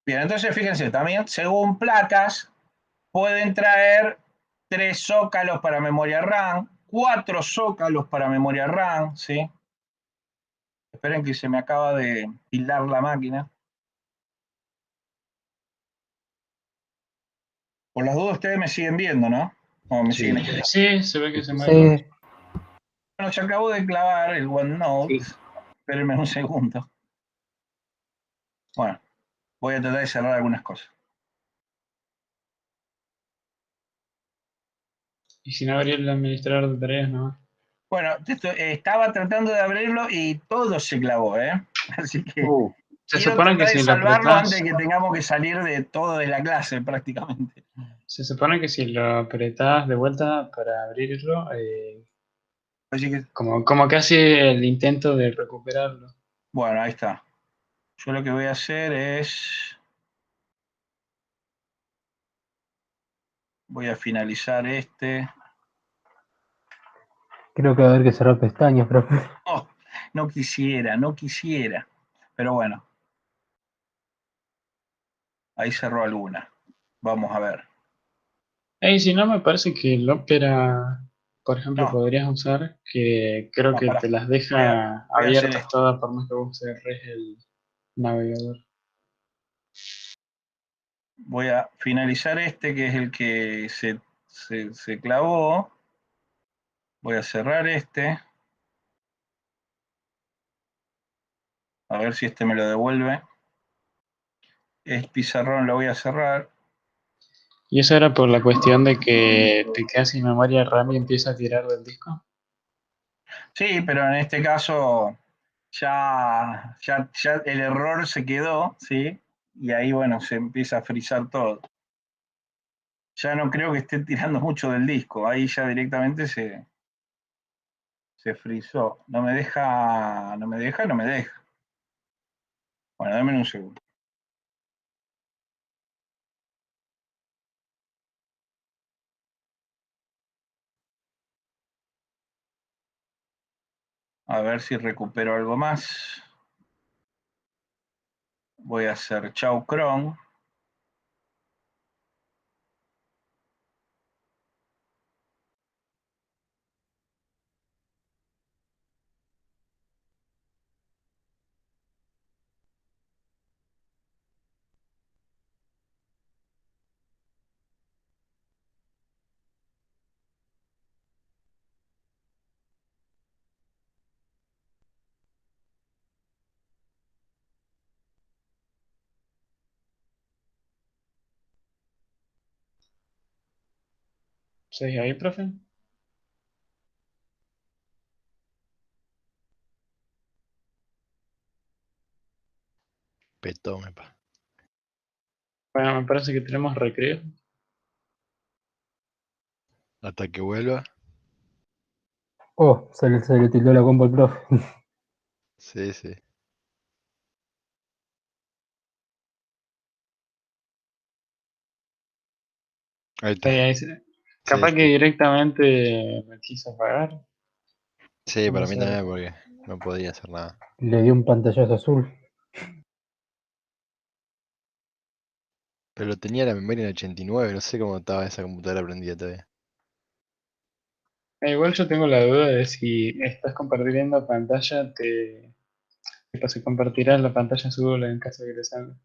Bien, entonces fíjense, también según placas pueden traer 3 zócalos para memoria RAM, 4 zócalos para memoria RAM, ¿sí? Esperen que se me acaba de tildar la máquina. Por las dudas ustedes me siguen viendo, ¿no? O me Sí. siguen escuchando. Sí, se ve que se mueve. Sí, Bueno, se acabó de clavar el OneNote. Sí. Espérenme un segundo. Bueno, voy a tratar de cerrar algunas cosas. Y si no abrir el administrador de tareas, no. Bueno, estaba tratando de abrirlo y todo se clavó, ¿eh? Así que Se quiero supone que tratar de si lo salvarlo antes apretás, de que tengamos que salir de todo de la clase prácticamente. se supone que si lo apretás de vuelta para abrirlo, Así que, como que hace el intento de recuperarlo. bueno, ahí está. Yo lo que voy a hacer es... Voy a finalizar este. creo que va a haber que cerrar pestañas, profe. Oh, no quisiera, no quisiera. Pero bueno, ahí cerró alguna. Vamos a ver. Y si no, me parece que el Opera, por ejemplo, No, podrías usar, que creo no, que pará. te las deja Voy a hacer abiertas esto. todas por más que vos cerres el navegador. Voy a finalizar este, que es el que se clavó. Voy a cerrar este. A ver si este me lo devuelve. El pizarrón lo voy a cerrar. Y eso era por la cuestión de que te quedas sin memoria RAM y empieza a tirar del disco. Sí, pero en este caso ya el error se quedó, ¿sí? Y ahí, bueno, se empieza a frizar todo. Ya no creo que esté tirando mucho del disco. Ahí ya directamente se frizó. No me deja, no me deja, no me deja. Bueno, dame un segundo. A ver si recupero algo más. Voy a hacer chau cron. ¿Seguís ahí, profe? Petó, me pa. Bueno, me parece que tenemos recreo. Hasta que vuelva. Oh, se le tildó la combo al profe. Sí, sí. Ahí está. Capaz Sí, que sí. directamente me quiso pagar. Sí, para Vamos mí a ver. también, porque no podía hacer nada. Le dio un pantallazo azul. Pero lo tenía la memoria en 89, no sé cómo estaba esa computadora prendida todavía. Igual yo tengo la duda de si estás compartiendo pantalla, se compartirá la pantalla su Google en caso de que te salga.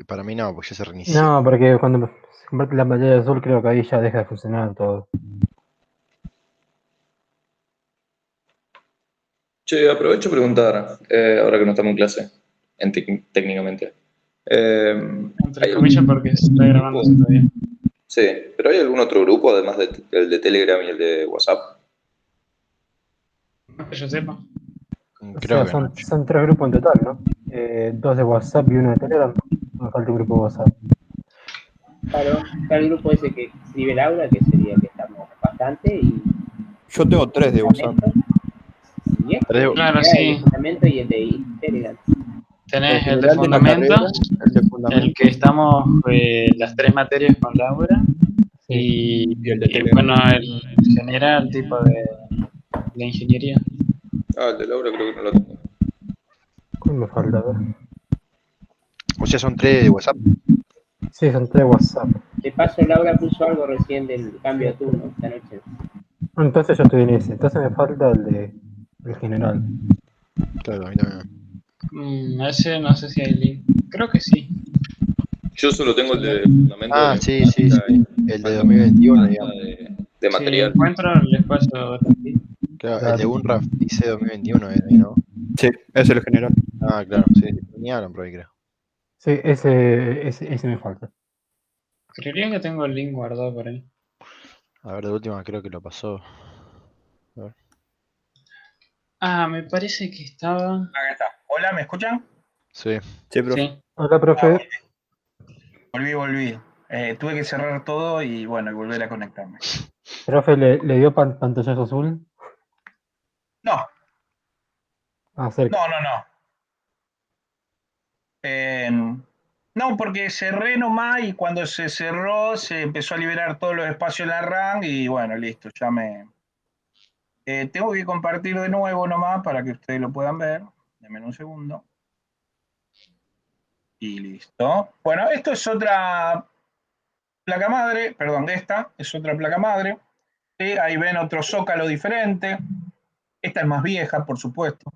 Para mí no, porque ya se reinició. No, porque cuando se comparte la pantalla azul creo que ahí ya deja de funcionar todo. Che, aprovecho a preguntar, ahora que no estamos en clase, técnicamente. Entre ¿Hay comillas algún porque se está grabando grupo? todavía. Sí, pero ¿hay algún otro grupo además del de Telegram y el de WhatsApp? No que yo sepa. O Creo sea, que no. son 3 grupos en total, ¿no? 2 de WhatsApp y uno de Telegram. Me falta un grupo de WhatsApp. Claro, está el grupo ese que escribe Laura, que sería que estamos bastante, y Yo tengo 3 de WhatsApp. y Claro, el sí. de fundamento y el de Telegram. Tenés el de general de la carrera, fundamentos, el de el fundamentos que estamos las 3 materias con Laura, Sí. y el de y Telegram. bueno, el general tipo de ingeniería. Ah, el de Laura creo que no lo tengo. ¿Cuál me falta? A ver. O sea, son 3 de WhatsApp. Sí, son 3 WhatsApp. De paso, Laura puso algo recién del cambio de turno esta noche. Entonces yo estoy en ese. Entonces me falta el general. Claro, a mí también. Ese no sé si hay link. Creo que sí. Yo solo tengo el de fundamento de la Sí, sí, informática sí. y El de falta 2021, falta digamos. de Si material. encuentro, les paso también. Claro, el Claro. de UNRAF dice 2021, ahí, ¿no? Sí, es el general. Ah, claro, sí, ni hablan por ahí, creo. Sí, ese me falta. Creería que tengo el link guardado por ahí. A ver, de última creo que lo pasó. Ah, me parece que estaba. Acá está. Hola, ¿me escuchan? Sí. Sí, profe. Sí. Hola, profe. Volví. Tuve que cerrar todo y bueno, y volver a conectarme. Profe, ¿le dio pantallazo azul? No, Acerca. no. No, porque cerré nomás y cuando se cerró se empezó a liberar todos los espacios en la RAM y bueno, listo, ya me... tengo que compartir de nuevo nomás para que ustedes lo puedan ver. Denme un segundo. Y listo. Bueno, esto es otra placa madre, perdón, esta es otra placa madre. ¿Sí? Ahí ven otro zócalo diferente. Esta es más vieja, por supuesto.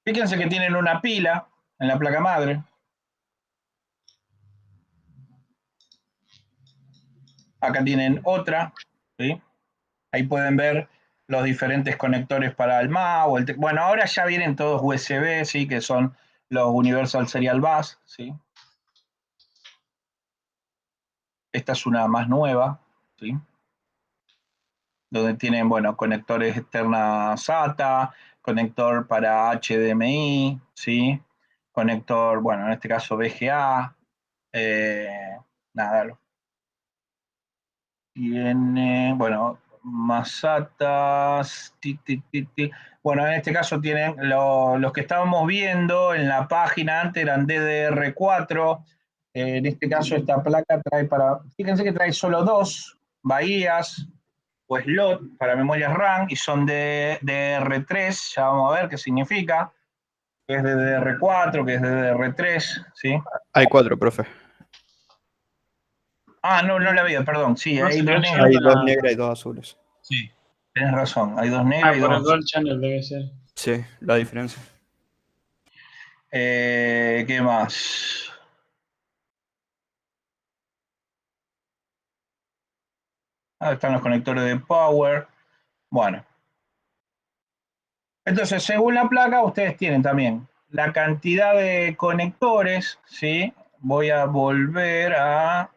Fíjense que tienen una pila en la placa madre. Acá tienen otra, ¿sí? Ahí pueden ver los diferentes conectores para el MAU. Bueno, ahora ya vienen todos USB, ¿sí? Que son los Universal Serial Bus, ¿sí? Esta es una más nueva, ¿sí? Donde tienen, bueno, conectores externa SATA, conector para HDMI, ¿sí? Conector, bueno, en este caso VGA, nada, tiene, bueno, más SATAs, bueno, en este caso tienen los que estábamos viendo en la página antes eran DDR4, en este caso esta placa trae fíjense que trae solo 2 bahías o slot para memorias RAM y son de DDR3, ya vamos a ver qué significa, que es de DDR4, que es de DDR3, ¿sí? Hay 4, profe. Ah, no la había, perdón, sí, No hay se 2 ve negras. Hay 2 la. negras y 2 azules. Sí, tienes razón, hay 2 Ah, negras y por 2 el Dual Channel debe ser. Sí, la diferencia. ¿Qué más? Están los conectores de power. Bueno, entonces según la placa ustedes tienen también la cantidad de conectores, ¿sí? Voy a volver a...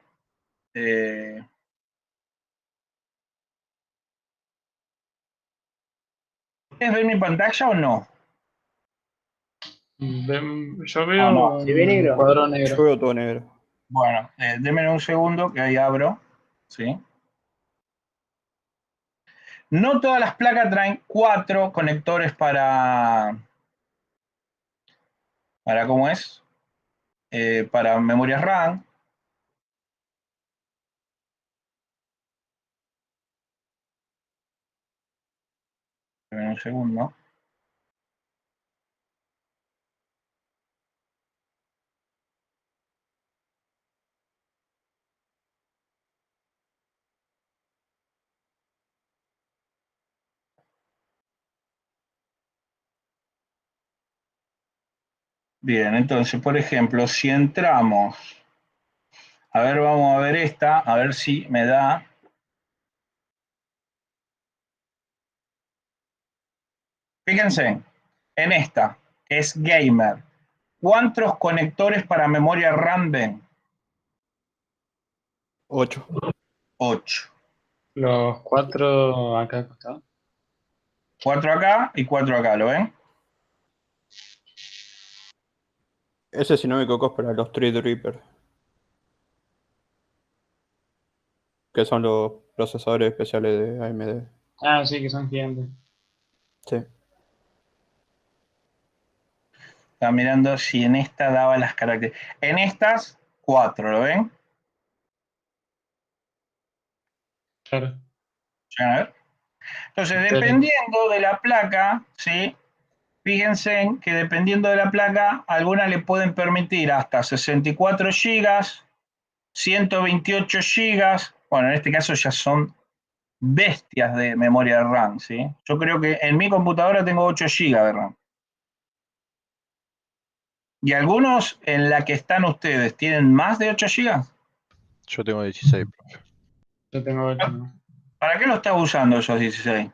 ¿Ustedes ven mi pantalla o no? Yo Ah, no. veo ¿Se ve un negro? cuadro Yo negro. veo todo negro. Bueno, denme un segundo que ahí abro, ¿sí? No todas las placas traen 4 conectores para ¿cómo es? Para memorias RAM. Denme un segundo. Bien, entonces, por ejemplo, si entramos, a ver, vamos a ver esta, a ver si me da. Fíjense, en esta, que es gamer, ¿cuántos conectores para memoria RAM ven? 8. 8. Los 4 acá acostados. 4 acá y 4 acá, ¿lo ven? Ese, si no me equivoco, es para los Threadripper, que son los procesadores especiales de AMD. Ah, sí, que son gigantes. Sí. Estaba mirando si en esta daba las características. En estas, 4, ¿lo ven? Claro. ¿Llegan a ver? Entonces, Pero, dependiendo de la placa, ¿sí? fíjense en que dependiendo de la placa, algunas le pueden permitir hasta 64 GB, 128 GB, bueno, en este caso ya son bestias de memoria de RAM, ¿sí? Yo creo que en mi computadora tengo 8 GB de RAM. ¿Y algunos en la que están ustedes tienen más de 8 GB? Yo tengo 16, profe. Yo tengo 8, ¿no? ¿Para qué lo estás usando esos 16?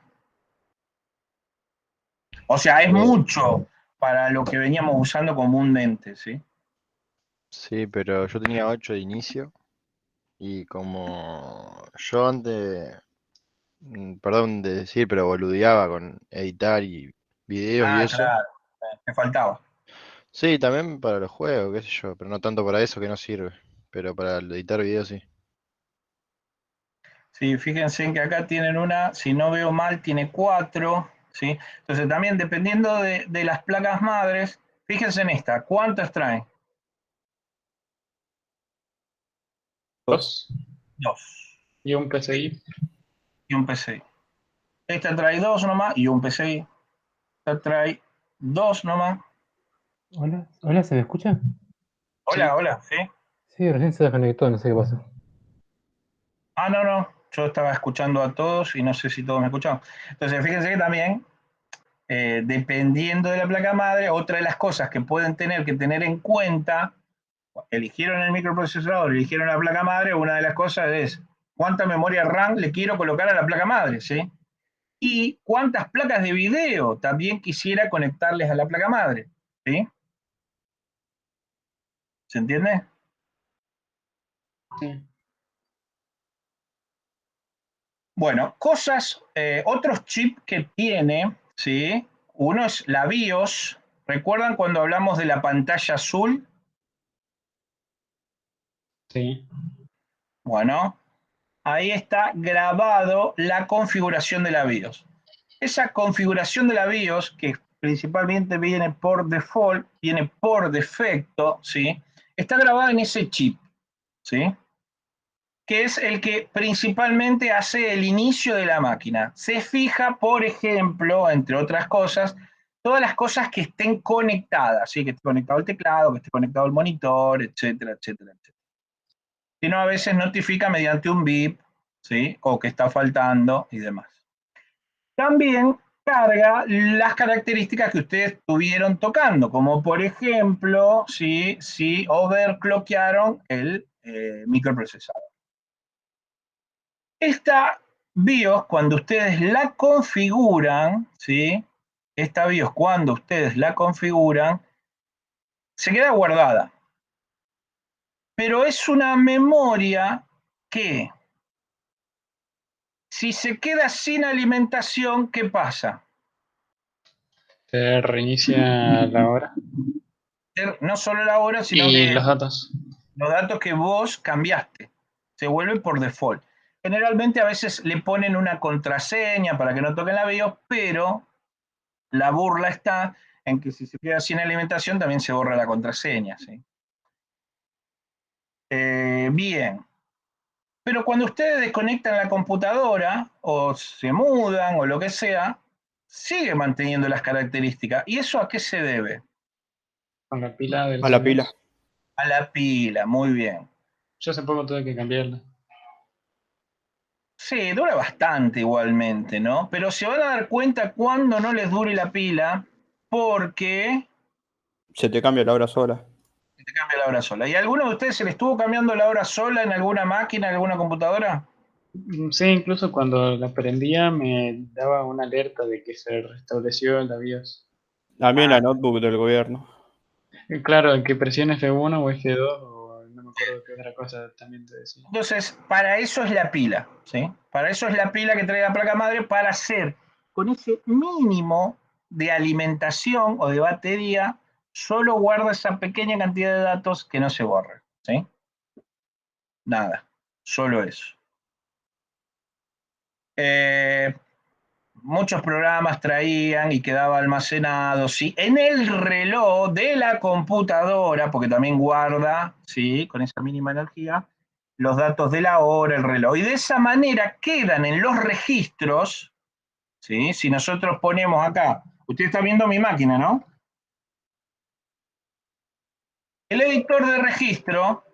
O sea, es mucho para lo que veníamos usando comúnmente, ¿sí? Sí, pero yo tenía 8 de inicio. Y como yo antes, perdón de decir, pero boludeaba con editar y videos y Ah, eso. claro, me faltaba. Sí, también para los juegos, qué sé yo, pero no tanto para eso que no sirve. Pero para el editar videos sí. Sí, fíjense en que acá tienen una, si no veo mal, tiene 4, ¿sí? Entonces también dependiendo de las placas madres, fíjense en esta, ¿cuántas traen? 2 2 y un PCI. y un PCI. Esta trae 2 nomás y un PCI. Esta trae 2 nomás. Hola, hola, ¿se me escucha? Hola, Sí. hola, ¿sí? Sí, recién se desconectó, no sé qué pasó. Ah, no, no, yo estaba escuchando a todos y no sé si todos me escuchaban. Entonces, fíjense que también, dependiendo de la placa madre, otra de las cosas que pueden tener que tener en cuenta, eligieron el microprocesador, eligieron la placa madre, una de las cosas es cuánta memoria RAM le quiero colocar a la placa madre, ¿sí? Y cuántas placas de video también quisiera conectarles a la placa madre, ¿sí? ¿Se entiende? Sí. Bueno, cosas, otros chips que tiene, ¿sí? Uno es la BIOS. ¿Recuerdan cuando hablamos de la pantalla azul? Sí. Bueno, ahí está grabado la configuración de la BIOS. Esa configuración de la BIOS, que principalmente viene por default, viene por defecto, ¿sí? Está grabada en ese chip, ¿sí? Que es el que principalmente hace el inicio de la máquina. Se fija, por ejemplo, entre otras cosas, todas las cosas que estén conectadas, ¿sí? Que esté conectado el teclado, que esté conectado el monitor, etcétera, etcétera, etcétera. Si no, a veces notifica mediante un bip, ¿sí? O que está faltando y demás. También carga las características que ustedes estuvieron tocando, como por ejemplo, si overclockearon el microprocesador. Esta BIOS, cuando ustedes la configuran, ¿sí? Esta BIOS, cuando ustedes la configuran, se queda guardada. Pero es una memoria que, si se queda sin alimentación, ¿qué pasa? Se reinicia la hora. No solo la hora, sino Y que los datos. los datos que vos cambiaste se vuelven por default. Generalmente a veces le ponen una contraseña para que no toquen la BIOS, pero la burla está en que si se queda sin alimentación también se borra la contraseña, ¿sí? Bien, pero cuando ustedes desconectan la computadora o se mudan o lo que sea, sigue manteniendo las características. ¿Y eso a qué se debe? Con la pila del A la celular. pila. A la pila, muy bien. Yo hace poco tuve que cambiarla. Sí, dura bastante igualmente, ¿no? Pero se van a dar cuenta cuando no les dure la pila, porque Se te cambia la hora sola. te cambia la hora sola. ¿Y a alguno de ustedes se le estuvo cambiando la hora sola en alguna máquina, en alguna computadora? Sí, incluso cuando la prendía me daba una alerta de que se restableció la BIOS. A mí en Ah, la notebook del gobierno. Y claro, que presione F1 o F2 o no me acuerdo qué otra cosa también te decía. entonces, para eso es la pila, ¿sí? Para eso es la pila que trae la placa madre, para hacer con ese mínimo de alimentación o de batería, solo guarda esa pequeña cantidad de datos que no se borran, ¿sí? Nada, solo eso. Muchos programas traían y quedaba almacenado, ¿sí? En el reloj de la computadora, porque también guarda, ¿sí? Con esa mínima energía, los datos de la hora, el reloj. Y de esa manera quedan en los registros, ¿sí? Si nosotros ponemos acá Usted está viendo mi máquina, ¿no? El editor de registro,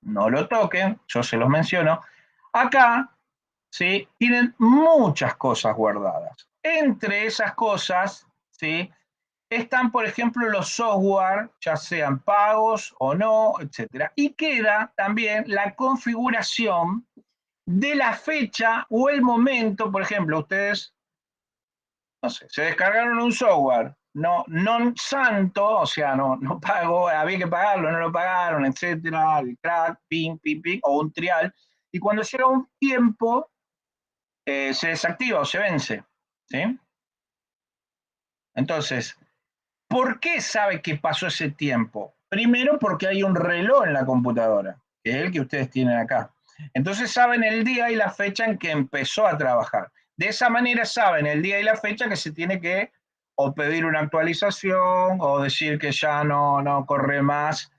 no lo toquen, yo se los menciono. Acá, ¿sí? Tienen muchas cosas guardadas. Entre esas cosas, ¿sí? Están, por ejemplo, los software, ya sean pagos o no, etc. Y queda también la configuración de la fecha o el momento. Por ejemplo, ustedes, no sé, se descargaron un software, no santo, o sea, no pagó, había que pagarlo, no lo pagaron, etcétera, el crack, ping, o un trial, y cuando llega un tiempo, se desactiva o se vence, ¿sí? Entonces, ¿por qué sabe que pasó ese tiempo? Primero porque hay un reloj en la computadora, que es el que ustedes tienen acá. Entonces saben el día y la fecha en que empezó a trabajar. De esa manera saben el día y la fecha que se tiene que o pedir una actualización o decir que ya no corre más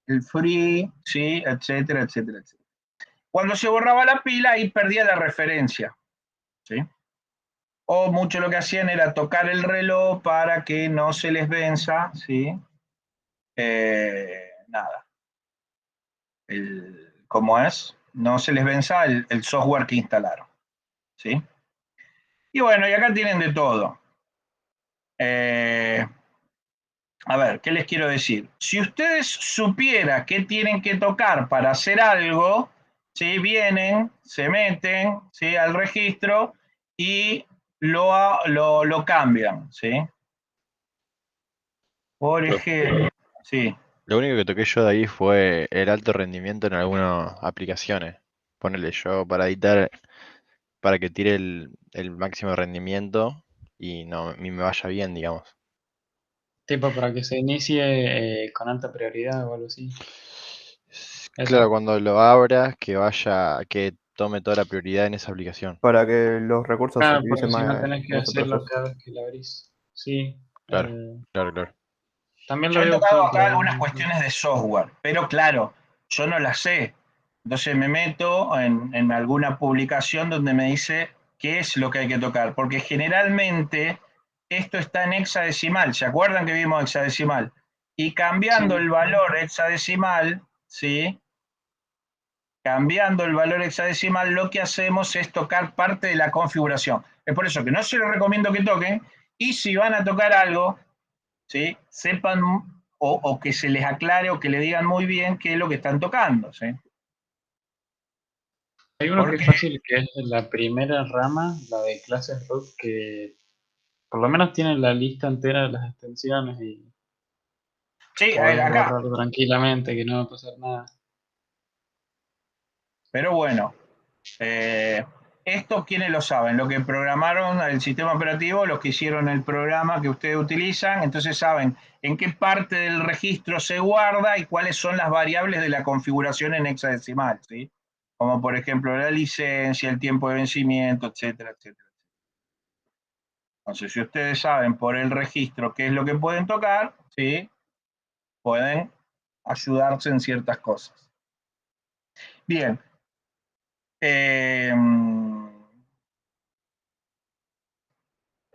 el free, ¿sí? Etcétera, etcétera, etcétera. Cuando se borraba la pila, ahí perdía la referencia, ¿sí? O mucho lo que hacían era tocar el reloj para que no se les venza, ¿sí? Nada. ¿Cómo es? No se les venza el software que instalaron, ¿sí? Y bueno, y acá tienen de todo. A ver, ¿qué les quiero decir? Si ustedes supieran qué tienen que tocar para hacer algo, ¿sí? Vienen, se meten, ¿sí? Al registro y lo cambian, ¿sí? Por ejemplo, sí. Lo único que toqué yo de ahí fue el alto rendimiento en algunas aplicaciones. Ponerle yo para editar, para que tire el máximo rendimiento y me vaya bien, digamos. Tipo para que se inicie con alta prioridad o algo así. Eso. Claro, cuando lo abras, que tome toda la prioridad en esa aplicación. Para que los recursos se Claro, utilicen porque si no más tenés que en ese hacerlo proceso. cada vez que la abrís. Sí. Claro, eh, claro. también lo Yo he había tocado buscado, acá pero algunas cuestiones de software, pero claro, yo no las sé. Entonces me meto en alguna publicación donde me dice qué es lo que hay que tocar, porque generalmente esto está en hexadecimal. ¿Se acuerdan que vimos hexadecimal? Y cambiando sí. el valor hexadecimal, ¿sí? Cambiando el valor hexadecimal, lo que hacemos es tocar parte de la configuración. Es por eso que no se les recomiendo que toquen, y si van a tocar algo, ¿sí? Sepan o que se les aclare o que le digan muy bien qué es lo que están tocando, ¿sí? Hay uno que es Porque, fácil, que es la primera rama, la de clases root, que por lo menos tiene la lista entera de las extensiones y sí, podés acá, borrar tranquilamente, que no va a pasar nada. pero bueno, esto quiénes lo saben, lo que programaron el sistema operativo, los que hicieron el programa que ustedes utilizan, entonces saben en qué parte del registro se guarda y cuáles son las variables de la configuración en hexadecimal, ¿sí? Como por ejemplo la licencia, el tiempo de vencimiento, etcétera, etcétera. Entonces, si ustedes saben por el registro qué es lo que pueden tocar, ¿sí? Pueden ayudarse en ciertas cosas. Bien.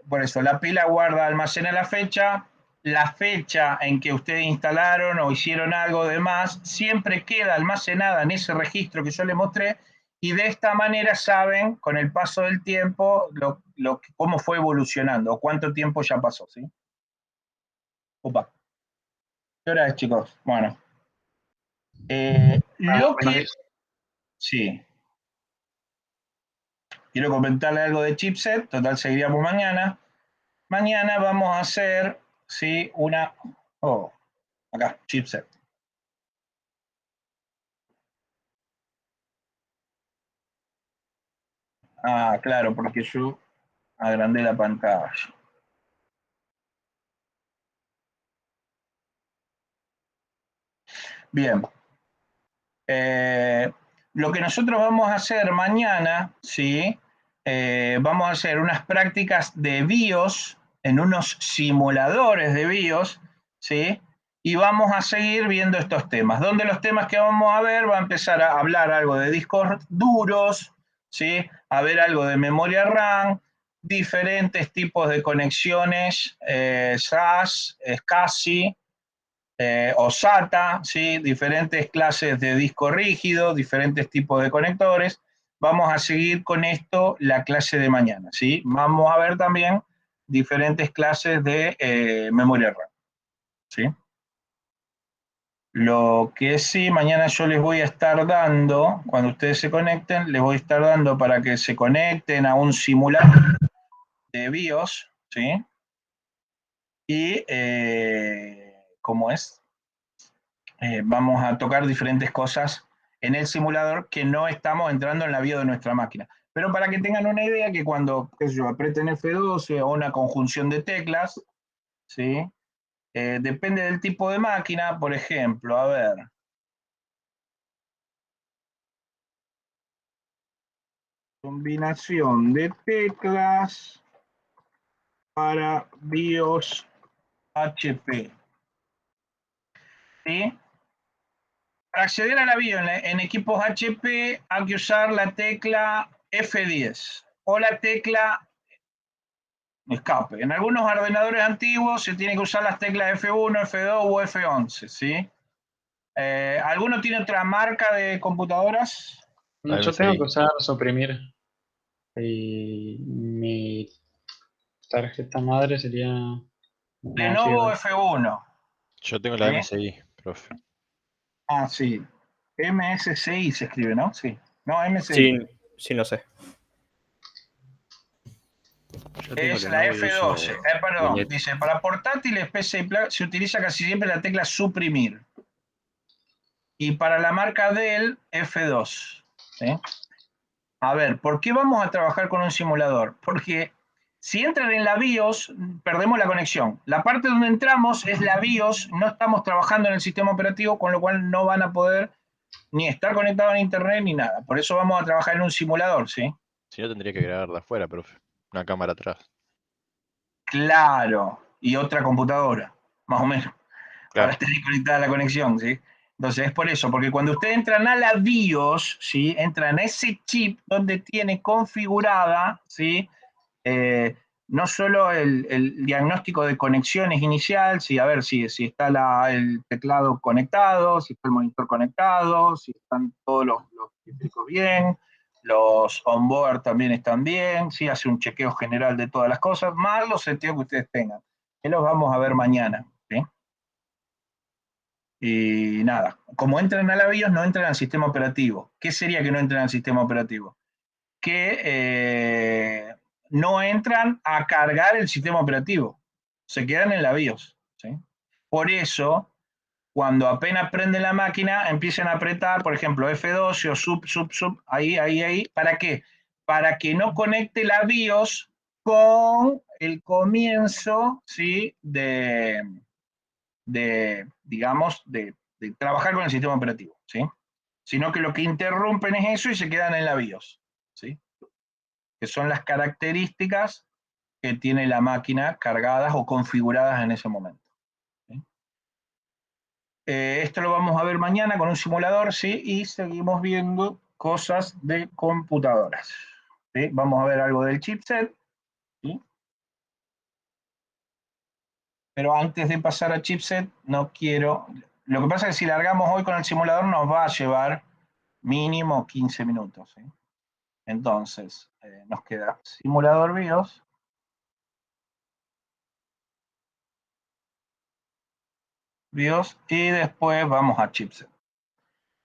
Por eso, la pila guarda, almacena la fecha en que ustedes instalaron o hicieron algo de más, siempre queda almacenada en ese registro que yo les mostré, y de esta manera saben, con el paso del tiempo, cómo fue evolucionando, o cuánto tiempo ya pasó, ¿sí? Opa. ¿Qué hora es, chicos? Bueno. Lo Menos que 10. sí, quiero comentarle algo de chipset, total seguiríamos mañana. Mañana vamos a hacer, ¿sí? Acá, chipset. Ah, claro, porque yo agrandé la pantalla. Bien. Lo que nosotros vamos a hacer mañana, ¿sí? Vamos a hacer unas prácticas de BIOS en unos simuladores de BIOS, ¿sí? Y vamos a seguir viendo estos temas. Donde los temas que vamos a ver, va a empezar a hablar algo de discos duros, ¿sí? A ver algo de memoria RAM, diferentes tipos de conexiones SAS, SCSI o SATA, ¿sí? Diferentes clases de disco rígido, diferentes tipos de conectores. Vamos a seguir con esto la clase de mañana, ¿sí? Vamos a ver también diferentes clases de memoria RAM, ¿sí? Lo que sí, mañana yo les voy a estar dando, cuando ustedes se conecten, les voy a estar dando para que se conecten a un simulador de BIOS, ¿sí? Y, ¿cómo es? Vamos a tocar diferentes cosas en el simulador que no estamos entrando en la BIOS de nuestra máquina. Pero para que tengan una idea que cuando aprieten F12 o una conjunción de teclas, ¿sí? Depende del tipo de máquina, por ejemplo, a ver. Combinación de teclas para BIOS HP. ¿Sí? Para acceder a la BIOS en equipos HP hay que usar la tecla F10 o la tecla escape. En algunos ordenadores antiguos se tiene que usar las teclas F1, F2 o F11, ¿sí? ¿Alguno tiene otra marca de computadoras? Yo tengo que usar suprimir. Y mi tarjeta madre sería Lenovo F1. Yo tengo la ¿Sí? MSI, profe. Ah, sí. MSCI se escribe, ¿no? Sí. No, MSI. Sí, sí, no sé. Yo tengo Es la Lenovo y uso F12. Perdón, Milet. dice, para portátiles, PC y Play se utiliza casi siempre la tecla suprimir. Y para la marca Dell, F2. ¿Sí? A ver, ¿por qué vamos a trabajar con un simulador? Porque si entran en la BIOS, perdemos la conexión. La parte donde entramos es la BIOS, no estamos trabajando en el sistema operativo, con lo cual no van a poder ni estar conectados a internet ni nada. Por eso vamos a trabajar en un simulador, ¿sí? Si no, tendría que grabarla afuera, profe. Una cámara atrás. Claro, y otra computadora, más o menos, para Claro. tener conectada la conexión, ¿sí? Entonces es por eso, porque cuando ustedes entran a la BIOS, ¿sí? Entran a ese chip donde tiene configurada, ¿sí? No solo el diagnóstico de conexiones inicial, sí, a ver si está el teclado conectado, si está el monitor conectado, si están todos los eléctricos bien, los onboard también están bien, sí, hace un chequeo general de todas las cosas, más los seteos que ustedes tengan, que los vamos a ver mañana, ¿sí? Y nada, como entran a la BIOS, no entran al sistema operativo. ¿Qué sería que no entran al sistema operativo? Que no entran a cargar el sistema operativo, se quedan en la BIOS, ¿sí? Por eso, cuando apenas prenden la máquina, empiezan a apretar, por ejemplo, F12 o sub, ahí, ¿para qué? Para que no conecte la BIOS con el comienzo, ¿sí? Digamos, de trabajar con el sistema operativo, ¿sí? Sino que lo que interrumpen es eso y se quedan en la BIOS, ¿sí? Que son las características que tiene la máquina cargadas o configuradas en ese momento. ¿Sí? Esto lo vamos a ver mañana con un simulador, ¿sí? Y seguimos viendo cosas de computadoras. ¿Sí? Vamos a ver algo del chipset. ¿Sí? Pero antes de pasar a chipset, no quiero... Lo que pasa es que si largamos hoy con el simulador nos va a llevar mínimo 15 minutos. ¿Sí? Entonces, nos queda simulador BIOS. BIOS y después vamos a chipset.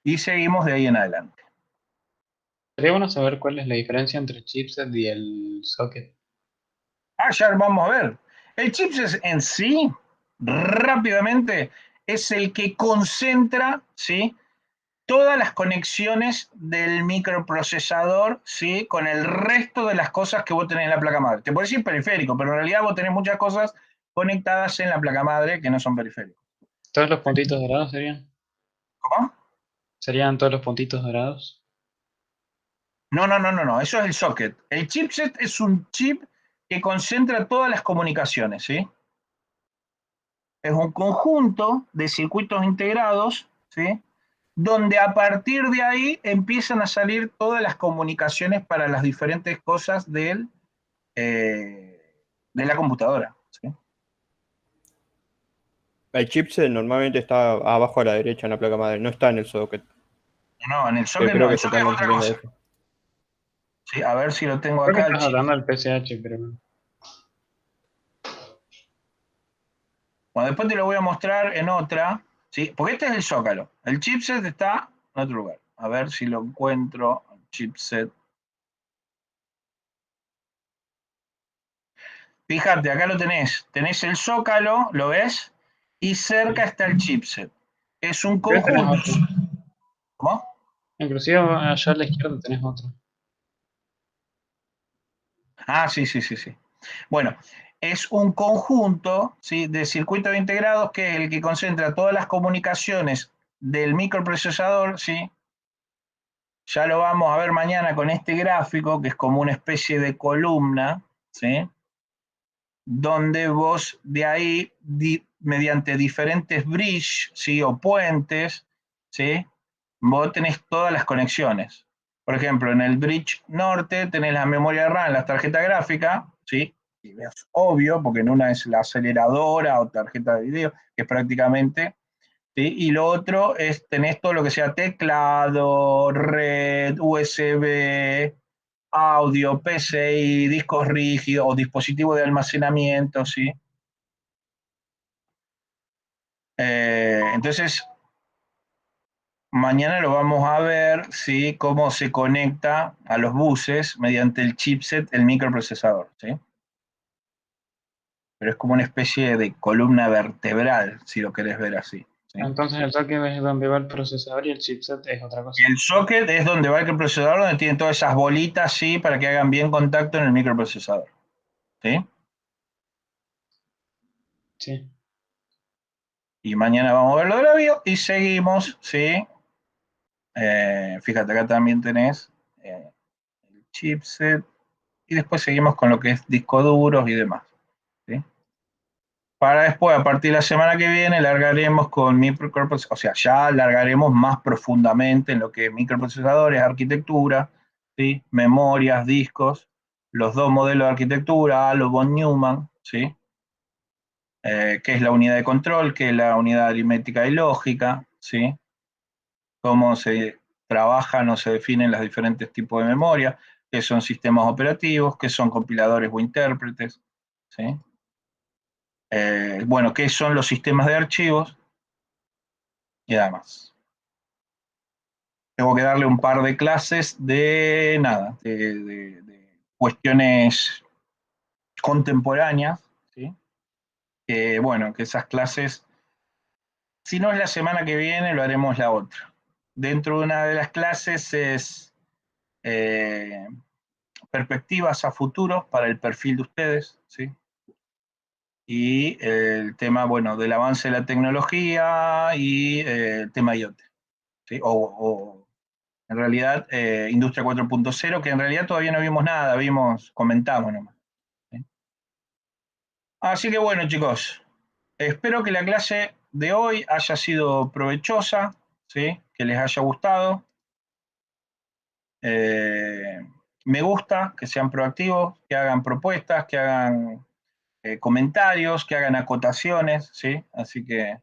Y seguimos de ahí en adelante. Sería bueno saber cuál es la diferencia entre el chipset y el socket. Ya vamos a ver. El chipset en sí, rápidamente, es el que concentra, ¿sí? Todas las conexiones del microprocesador, ¿sí? Con el resto de las cosas que vos tenés en la placa madre. Te puedes decir periférico, pero en realidad vos tenés muchas cosas conectadas en la placa madre que no son periféricos. ¿Todos los puntitos dorados serían? ¿Cómo? ¿Serían todos los puntitos dorados? No, eso es el socket. El chipset es un chip que concentra todas las comunicaciones, ¿sí? Es un conjunto de circuitos integrados, ¿sí? Donde a partir de ahí empiezan a salir todas las comunicaciones para las diferentes cosas del de la computadora. ¿Sí? El chipset normalmente está abajo a la derecha en la placa madre, no está en el socket. No, en el socket Creo no, que el se socket están es otra refiriendo a cosa. eso. ¿Sí? A ver si lo tengo Creo que acá. El estás chip. hablando del PCH, pero Bueno, después te lo voy a mostrar en otra, ¿sí? Porque este es el zócalo. El chipset está en otro lugar. A ver si lo encuentro. Chipset. Fíjate, acá lo tenés. Tenés el zócalo, ¿lo ves? Y cerca está el chipset. Es un creo que tenés conjunto. otro. ¿Cómo? Inclusive allá a la izquierda tenés otro. Ah, sí. Bueno, es un conjunto, ¿sí?, de circuitos integrados que es el que concentra todas las comunicaciones del microprocesador, ¿sí? Ya lo vamos a ver mañana con este gráfico, que es como una especie de columna, ¿sí? Donde vos de ahí, mediante diferentes bridges, ¿sí?, o puentes, ¿sí?, vos tenés todas las conexiones. Por ejemplo, en el bridge norte tenés la memoria RAM, la tarjeta gráfica, ¿sí? Y es obvio, porque en una es la aceleradora o tarjeta de video, que es prácticamente, ¿sí? Y lo otro es, tenés todo lo que sea teclado, red, USB, audio, PCI, discos rígidos o dispositivo de almacenamiento, ¿sí? Entonces, mañana lo vamos a ver, ¿sí?, cómo se conecta a los buses mediante el chipset, el microprocesador, ¿sí? Pero es como una especie de columna vertebral, si lo querés ver así, ¿sí? Entonces el socket es donde va el procesador y el chipset es otra cosa. Y el socket es donde va el microprocesador, donde tiene todas esas bolitas, ¿sí?, para que hagan bien contacto en el microprocesador, ¿sí? Sí. Y mañana vamos a ver lo de la BIOS y seguimos, ¿sí? Fíjate, acá también tenés el chipset y después seguimos con lo que es discos duros y demás, ¿sí? Para después, a partir de la semana que viene, largaremos con microprocesadores, o sea, ya largaremos más profundamente en lo que es microprocesadores, arquitectura, ¿sí?, memorias, discos, los dos modelos de arquitectura, Alo von Neumann, ¿sí?, qué es la unidad de control, qué es la unidad aritmética y lógica, ¿sí?, cómo se trabajan o se definen los diferentes tipos de memoria, qué son sistemas operativos, qué son compiladores o intérpretes, ¿sí? Bueno, qué son los sistemas de archivos y además. Tengo que darle un par de clases de nada, de cuestiones contemporáneas, ¿sí? Bueno, que esas clases, si no es la semana que viene, lo haremos la otra. Dentro de una de las clases es perspectivas a futuro para el perfil de ustedes, ¿sí? Y el tema, bueno, del avance de la tecnología y el tema IoT, ¿sí? O en realidad, Industria 4.0, que en realidad todavía no vimos nada, comentamos nomás, ¿sí? Así que bueno, chicos, espero que la clase de hoy haya sido provechosa, ¿sí?, que les haya gustado. Me gusta que sean proactivos, que hagan propuestas, que hagan comentarios, que hagan acotaciones, ¿sí? Así que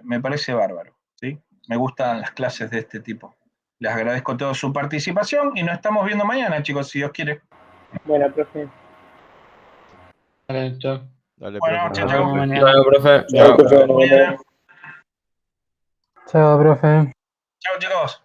me parece bárbaro, ¿sí? Me gustan las clases de este tipo. Les agradezco toda su participación y nos estamos viendo mañana, chicos, si Dios quiere. Bueno, profe. Vale, chao. Dale, Bueno, profe, nos chao, Nos vemos. chao. vemos mañana. Bueno, profe. Chao, profe. Mañana. Chao, profe. Chao, chicos.